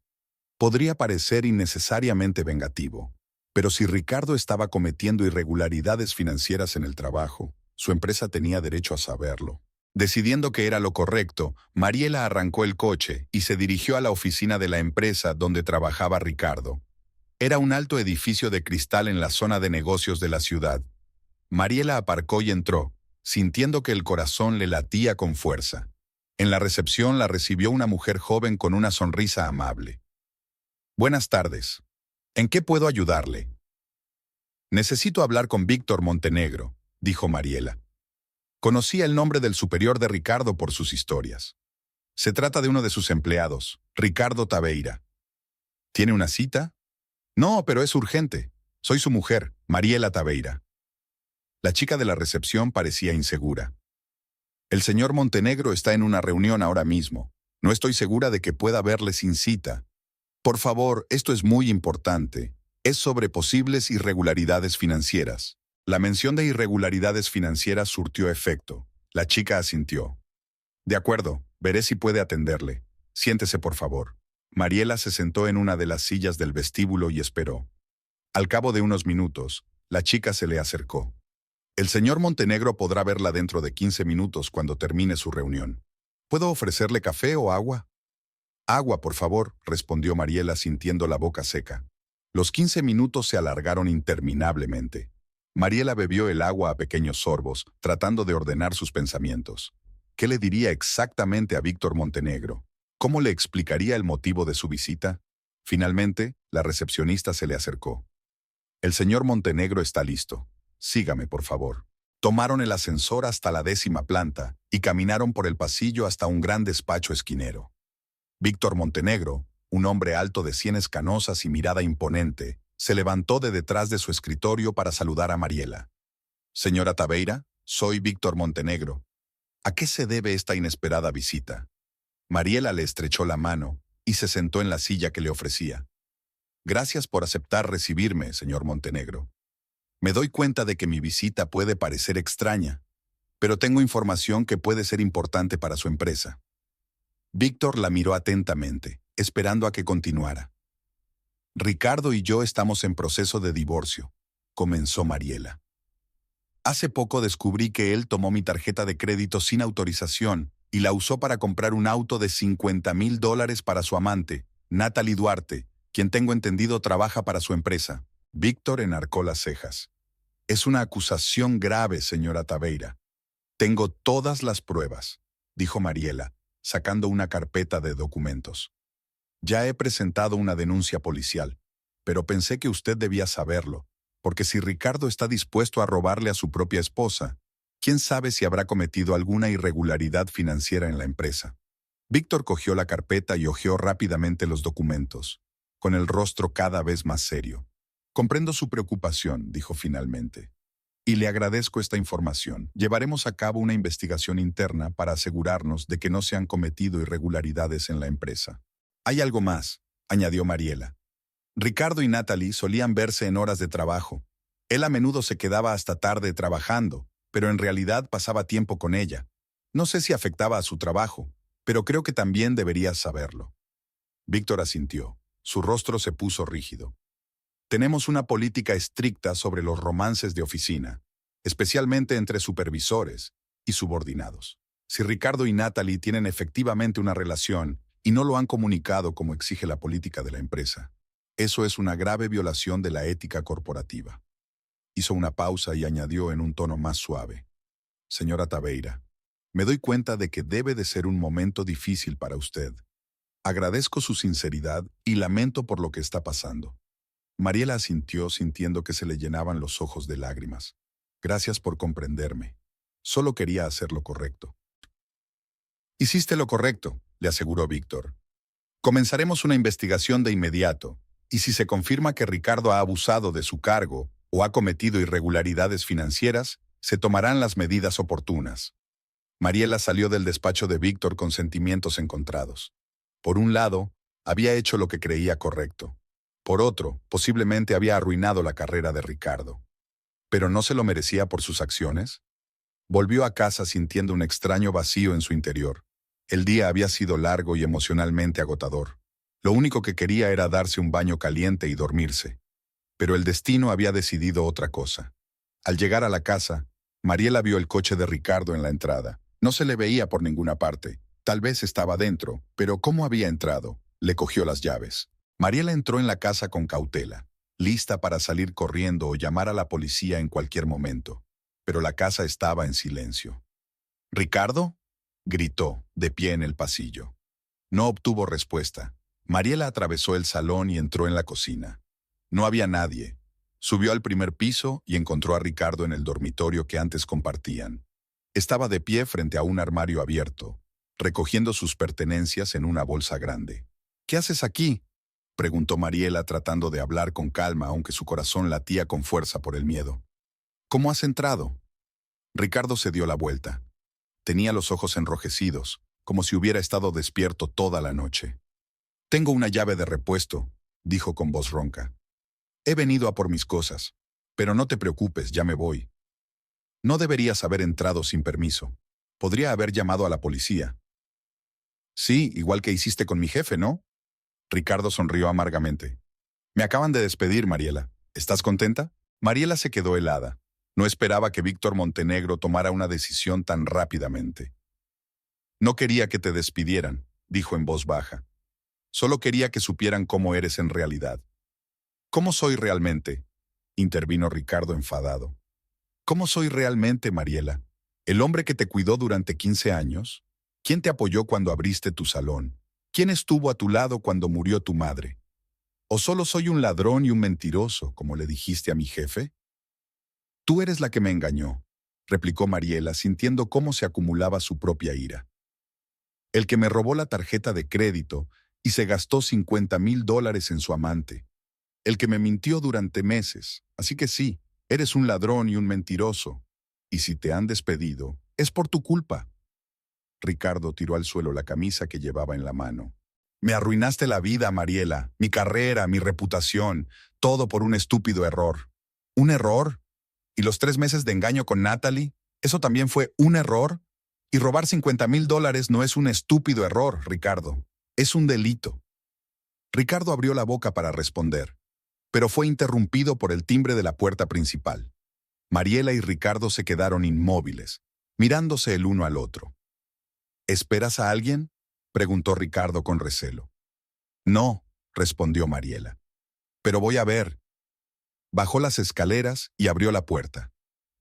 Podría parecer innecesariamente vengativo, pero si Ricardo estaba cometiendo irregularidades financieras en el trabajo, su empresa tenía derecho a saberlo. Decidiendo que era lo correcto, Mariela arrancó el coche y se dirigió a la oficina de la empresa donde trabajaba Ricardo. Era un alto edificio de cristal en la zona de negocios de la ciudad. Mariela aparcó y entró, sintiendo que el corazón le latía con fuerza. En la recepción la recibió una mujer joven con una sonrisa amable. Buenas tardes. ¿En qué puedo ayudarle? Necesito hablar con Víctor Montenegro, dijo Mariela. Conocía el nombre del superior de Ricardo por sus historias. Se trata de uno de sus empleados, Ricardo Taveira. ¿Tiene una cita? No, pero es urgente. Soy su mujer, Mariela Taveira. La chica de la recepción parecía insegura. El señor Montenegro está en una reunión ahora mismo. No estoy segura de que pueda verle sin cita. Por favor, esto es muy importante. Es sobre posibles irregularidades financieras. La mención de irregularidades financieras surtió efecto. La chica asintió. De acuerdo, veré si puede atenderle. Siéntese, por favor. Mariela se sentó en una de las sillas del vestíbulo y esperó. Al cabo de unos minutos, la chica se le acercó. El señor Montenegro podrá verla dentro de 15 minutos cuando termine su reunión. ¿Puedo ofrecerle café o agua? Agua, por favor, respondió Mariela sintiendo la boca seca. Los 15 minutos se alargaron interminablemente. Mariela bebió el agua a pequeños sorbos, tratando de ordenar sus pensamientos. ¿Qué le diría exactamente a Víctor Montenegro? ¿Cómo le explicaría el motivo de su visita? Finalmente, la recepcionista se le acercó. El señor Montenegro está listo. Sígame, por favor. Tomaron el ascensor hasta la 10ª planta y caminaron por el pasillo hasta un gran despacho esquinero. Víctor Montenegro, un hombre alto de sienes canosas y mirada imponente, se levantó de detrás de su escritorio para saludar a Mariela. Señora Taveira, soy Víctor Montenegro. ¿A qué se debe esta inesperada visita? Mariela le estrechó la mano y se sentó en la silla que le ofrecía. Gracias por aceptar recibirme, señor Montenegro. Me doy cuenta de que mi visita puede parecer extraña, pero tengo información que puede ser importante para su empresa. Víctor la miró atentamente, esperando a que continuara. Ricardo y yo estamos en proceso de divorcio, comenzó Mariela. Hace poco descubrí que él tomó mi tarjeta de crédito sin autorización y la usó para comprar un auto de $50,000 para su amante, Natalie Duarte, quien tengo entendido trabaja para su empresa. Víctor enarcó las cejas. Es una acusación grave, señora Taveira. Tengo todas las pruebas, dijo Mariela, sacando una carpeta de documentos. Ya he presentado una denuncia policial, pero pensé que usted debía saberlo, porque si Ricardo está dispuesto a robarle a su propia esposa, ¿quién sabe si habrá cometido alguna irregularidad financiera en la empresa? Víctor cogió la carpeta y hojeó rápidamente los documentos, con el rostro cada vez más serio. Comprendo su preocupación, dijo finalmente. Y le agradezco esta información. Llevaremos a cabo una investigación interna para asegurarnos de que no se han cometido irregularidades en la empresa. Hay algo más, añadió Mariela. Ricardo y Natalie solían verse en horas de trabajo. Él a menudo se quedaba hasta tarde trabajando, pero en realidad pasaba tiempo con ella. No sé si afectaba a su trabajo, pero creo que también deberías saberlo. Víctor asintió. Su rostro se puso rígido. Tenemos una política estricta sobre los romances de oficina, especialmente entre supervisores y subordinados. Si Ricardo y Natalie tienen efectivamente una relación y no lo han comunicado como exige la política de la empresa, eso es una grave violación de la ética corporativa. Hizo una pausa y añadió en un tono más suave. Señora Taveira, me doy cuenta de que debe de ser un momento difícil para usted. Agradezco su sinceridad y lamento por lo que está pasando. Mariela asintió sintiendo que se le llenaban los ojos de lágrimas. Gracias por comprenderme. Solo quería hacer lo correcto. Hiciste lo correcto, le aseguró Víctor. Comenzaremos una investigación de inmediato, y si se confirma que Ricardo ha abusado de su cargo o ha cometido irregularidades financieras, se tomarán las medidas oportunas. Mariela salió del despacho de Víctor con sentimientos encontrados. Por un lado, había hecho lo que creía correcto. Por otro, posiblemente había arruinado la carrera de Ricardo. ¿Pero no se lo merecía por sus acciones? Volvió a casa sintiendo un extraño vacío en su interior. El día había sido largo y emocionalmente agotador. Lo único que quería era darse un baño caliente y dormirse. Pero el destino había decidido otra cosa. Al llegar a la casa, Mariela vio el coche de Ricardo en la entrada. No se le veía por ninguna parte. Tal vez estaba dentro, pero ¿cómo había entrado? Le cogió las llaves. Mariela entró en la casa con cautela, lista para salir corriendo o llamar a la policía en cualquier momento. Pero la casa estaba en silencio. ¿Ricardo?, gritó, de pie en el pasillo. No obtuvo respuesta. Mariela atravesó el salón y entró en la cocina. No había nadie. Subió al primer piso y encontró a Ricardo en el dormitorio que antes compartían. Estaba de pie frente a un armario abierto, recogiendo sus pertenencias en una bolsa grande. ¿Qué haces aquí?, preguntó Mariela tratando de hablar con calma, aunque su corazón latía con fuerza por el miedo. ¿Cómo has entrado? Ricardo se dio la vuelta. Tenía los ojos enrojecidos, como si hubiera estado despierto toda la noche. Tengo una llave de repuesto, dijo con voz ronca. He venido a por mis cosas, pero no te preocupes, ya me voy. No deberías haber entrado sin permiso. Podría haber llamado a la policía. Sí, igual que hiciste con mi jefe, ¿no? Ricardo sonrió amargamente. Me acaban de despedir, Mariela. ¿Estás contenta? Mariela se quedó helada. No esperaba que Víctor Montenegro tomara una decisión tan rápidamente. No quería que te despidieran, dijo en voz baja. Solo quería que supieran cómo eres en realidad. ¿Cómo soy realmente?, intervino Ricardo enfadado. ¿Cómo soy realmente, Mariela? ¿El hombre que te cuidó durante 15 años? ¿Quién te apoyó cuando abriste tu salón? ¿Quién estuvo a tu lado cuando murió tu madre? ¿O solo soy un ladrón y un mentiroso, como le dijiste a mi jefe? Tú eres la que me engañó, replicó Mariela, sintiendo cómo se acumulaba su propia ira. El que me robó la tarjeta de crédito y se gastó $50,000 en su amante. El que me mintió durante meses. Así que sí, eres un ladrón y un mentiroso. Y si te han despedido, es por tu culpa. Ricardo tiró al suelo la camisa que llevaba en la mano. Me arruinaste la vida, Mariela, mi carrera, mi reputación, todo por un estúpido error. ¿Un error? ¿Y los 3 meses de engaño con Natalie? ¿Eso también fue un error? Y robar $50,000 no es un estúpido error, Ricardo. Es un delito. Ricardo abrió la boca para responder, pero fue interrumpido por el timbre de la puerta principal. Mariela y Ricardo se quedaron inmóviles, mirándose el uno al otro. ¿Esperas a alguien?, preguntó Ricardo con recelo. No, respondió Mariela. Pero voy a ver. Bajó las escaleras y abrió la puerta.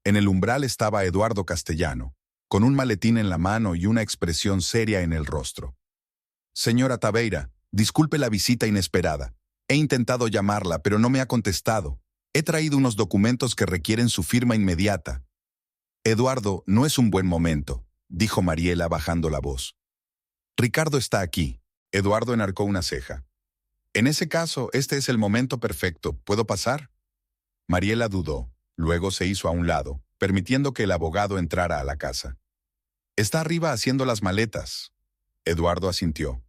En el umbral estaba Eduardo Castellano, con un maletín en la mano y una expresión seria en el rostro. Señora Taveira, disculpe la visita inesperada. He intentado llamarla, pero no me ha contestado. He traído unos documentos que requieren su firma inmediata. Eduardo, no es un buen momento, dijo Mariela bajando la voz. Ricardo está aquí. Eduardo enarcó una ceja. En ese caso, este es el momento perfecto. ¿Puedo pasar? Mariela dudó. Luego se hizo a un lado, permitiendo que el abogado entrara a la casa. Está arriba haciendo las maletas. Eduardo asintió.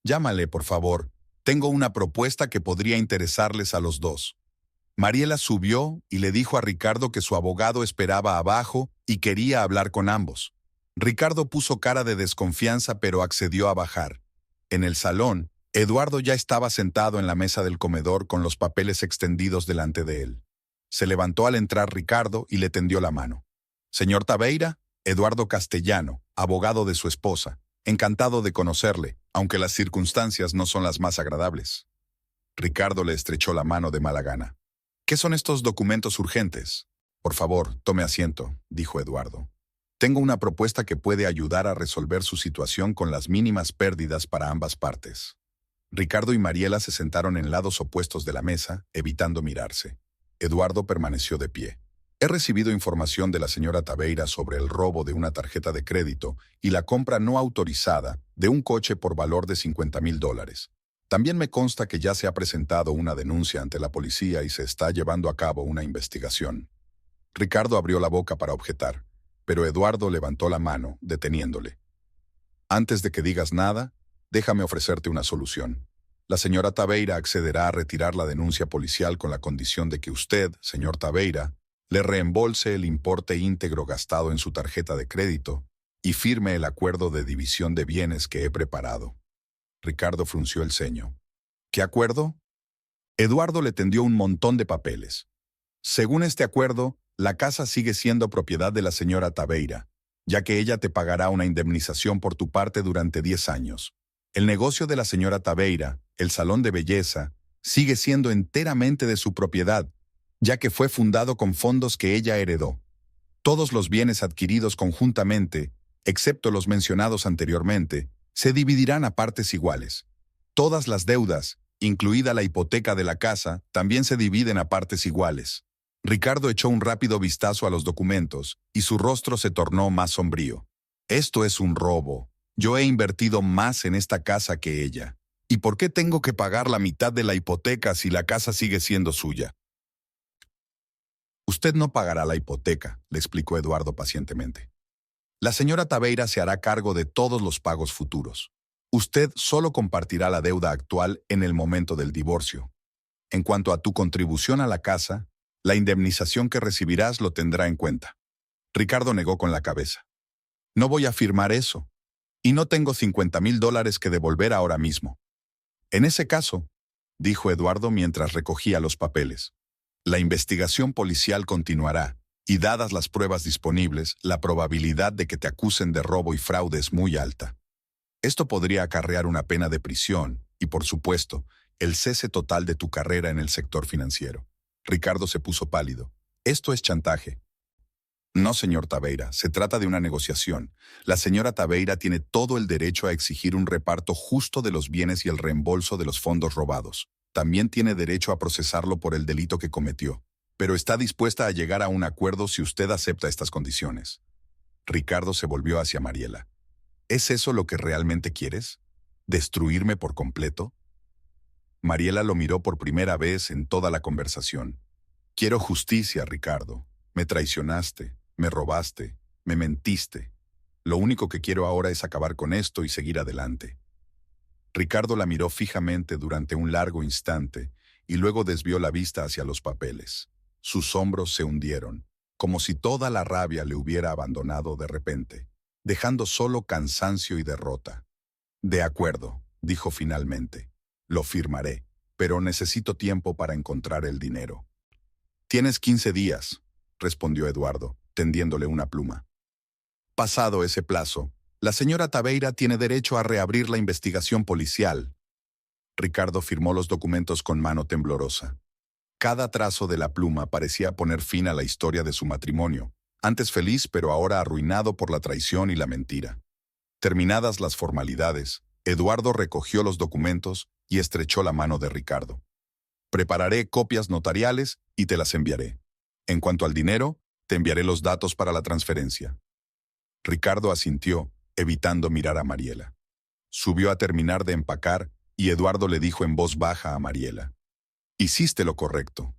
Llámale, por favor. Tengo una propuesta que podría interesarles a los dos. Mariela subió y le dijo a Ricardo que su abogado esperaba abajo y quería hablar con ambos. Ricardo puso cara de desconfianza pero accedió a bajar. En el salón, Eduardo ya estaba sentado en la mesa del comedor con los papeles extendidos delante de él. Se levantó al entrar Ricardo y le tendió la mano. «Señor Tabeira, Eduardo Castellano, abogado de su esposa. Encantado de conocerle, aunque las circunstancias no son las más agradables». Ricardo le estrechó la mano de mala gana. «¿Qué son estos documentos urgentes?» «Por favor, tome asiento», dijo Eduardo. «Tengo una propuesta que puede ayudar a resolver su situación con las mínimas pérdidas para ambas partes». Ricardo y Mariela se sentaron en lados opuestos de la mesa, evitando mirarse. Eduardo permaneció de pie. «He recibido información de la señora Tabeira sobre el robo de una tarjeta de crédito y la compra no autorizada de un coche por valor de $50,000. También me consta que ya se ha presentado una denuncia ante la policía y se está llevando a cabo una investigación». Ricardo abrió la boca para objetar, pero Eduardo levantó la mano, deteniéndole. «Antes de que digas nada, déjame ofrecerte una solución. La señora Tabeira accederá a retirar la denuncia policial con la condición de que usted, señor Tabeira, le reembolse el importe íntegro gastado en su tarjeta de crédito y firme el acuerdo de división de bienes que he preparado». Ricardo frunció el ceño. «¿Qué acuerdo?» Eduardo le tendió un montón de papeles. «Según este acuerdo, la casa sigue siendo propiedad de la señora Tabeira, ya que ella te pagará una indemnización por tu parte durante 10 años. El negocio de la señora Tabeira, el salón de belleza, sigue siendo enteramente de su propiedad, ya que fue fundado con fondos que ella heredó. Todos los bienes adquiridos conjuntamente, excepto los mencionados anteriormente, se dividirán a partes iguales. Todas las deudas, incluida la hipoteca de la casa, también se dividen a partes iguales». Ricardo echó un rápido vistazo a los documentos y su rostro se tornó más sombrío. «Esto es un robo. Yo he invertido más en esta casa que ella. ¿Y por qué tengo que pagar la mitad de la hipoteca si la casa sigue siendo suya?» «Usted no pagará la hipoteca», le explicó Eduardo pacientemente. «La señora Tabeira se hará cargo de todos los pagos futuros. Usted solo compartirá la deuda actual en el momento del divorcio. En cuanto a tu contribución a la casa, la indemnización que recibirás lo tendrá en cuenta». Ricardo negó con la cabeza. «No voy a firmar eso. Y no tengo $50,000 que devolver ahora mismo». «En ese caso», dijo Eduardo mientras recogía los papeles, «la investigación policial continuará, y dadas las pruebas disponibles, la probabilidad de que te acusen de robo y fraude es muy alta. Esto podría acarrear una pena de prisión y, por supuesto, el cese total de tu carrera en el sector financiero». Ricardo se puso pálido. «Esto es chantaje». «No, señor Tabeira, se trata de una negociación. La señora Tabeira tiene todo el derecho a exigir un reparto justo de los bienes y el reembolso de los fondos robados. También tiene derecho a procesarlo por el delito que cometió, pero está dispuesta a llegar a un acuerdo si usted acepta estas condiciones». Ricardo se volvió hacia Mariela. «¿Es eso lo que realmente quieres? ¿Destruirme por completo?» Mariela lo miró por primera vez en toda la conversación. «Quiero justicia, Ricardo. Me traicionaste, me robaste, me mentiste. Lo único que quiero ahora es acabar con esto y seguir adelante». Ricardo la miró fijamente durante un largo instante y luego desvió la vista hacia los papeles. Sus hombros se hundieron, como si toda la rabia le hubiera abandonado de repente, dejando solo cansancio y derrota. «De acuerdo», dijo finalmente. «Lo firmaré, pero necesito tiempo para encontrar el dinero». «Tienes 15 días», respondió Eduardo, tendiéndole una pluma. «Pasado ese plazo, la señora Tabeira tiene derecho a reabrir la investigación policial». Ricardo firmó los documentos con mano temblorosa. Cada trazo de la pluma parecía poner fin a la historia de su matrimonio, antes feliz pero ahora arruinado por la traición y la mentira. Terminadas las formalidades, Eduardo recogió los documentos y estrechó la mano de Ricardo. «Prepararé copias notariales y te las enviaré. En cuanto al dinero, te enviaré los datos para la transferencia». Ricardo asintió, evitando mirar a Mariela. Subió a terminar de empacar y Eduardo le dijo en voz baja a Mariela: «Hiciste lo correcto.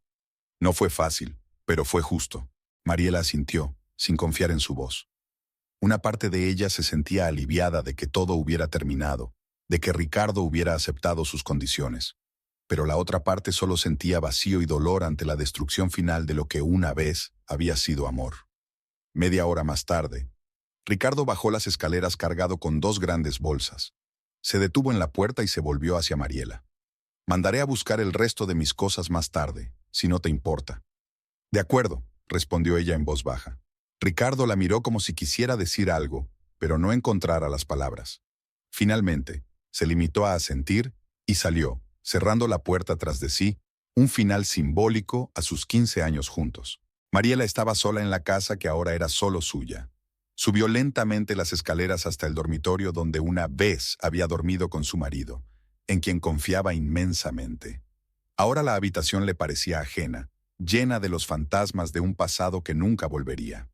No fue fácil, pero fue justo». Mariela asintió, sin confiar en su voz. Una parte de ella se sentía aliviada de que todo hubiera terminado, de que Ricardo hubiera aceptado sus condiciones. Pero la otra parte solo sentía vacío y dolor ante la destrucción final de lo que una vez había sido amor. Media hora más tarde, Ricardo bajó las escaleras cargado con 2 grandes bolsas. Se detuvo en la puerta y se volvió hacia Mariela. Mandaré a buscar el resto de mis cosas más tarde, si no te importa. De acuerdo, respondió ella en voz baja. Ricardo la miró como si quisiera decir algo, pero no encontrara las palabras. Finalmente, se limitó a asentir y salió, cerrando la puerta tras de sí, un final simbólico a sus 15 años juntos. Mariela estaba sola en la casa que ahora era solo suya. Subió lentamente las escaleras hasta el dormitorio donde una vez había dormido con su marido, en quien confiaba inmensamente. Ahora la habitación le parecía ajena, llena de los fantasmas de un pasado que nunca volvería.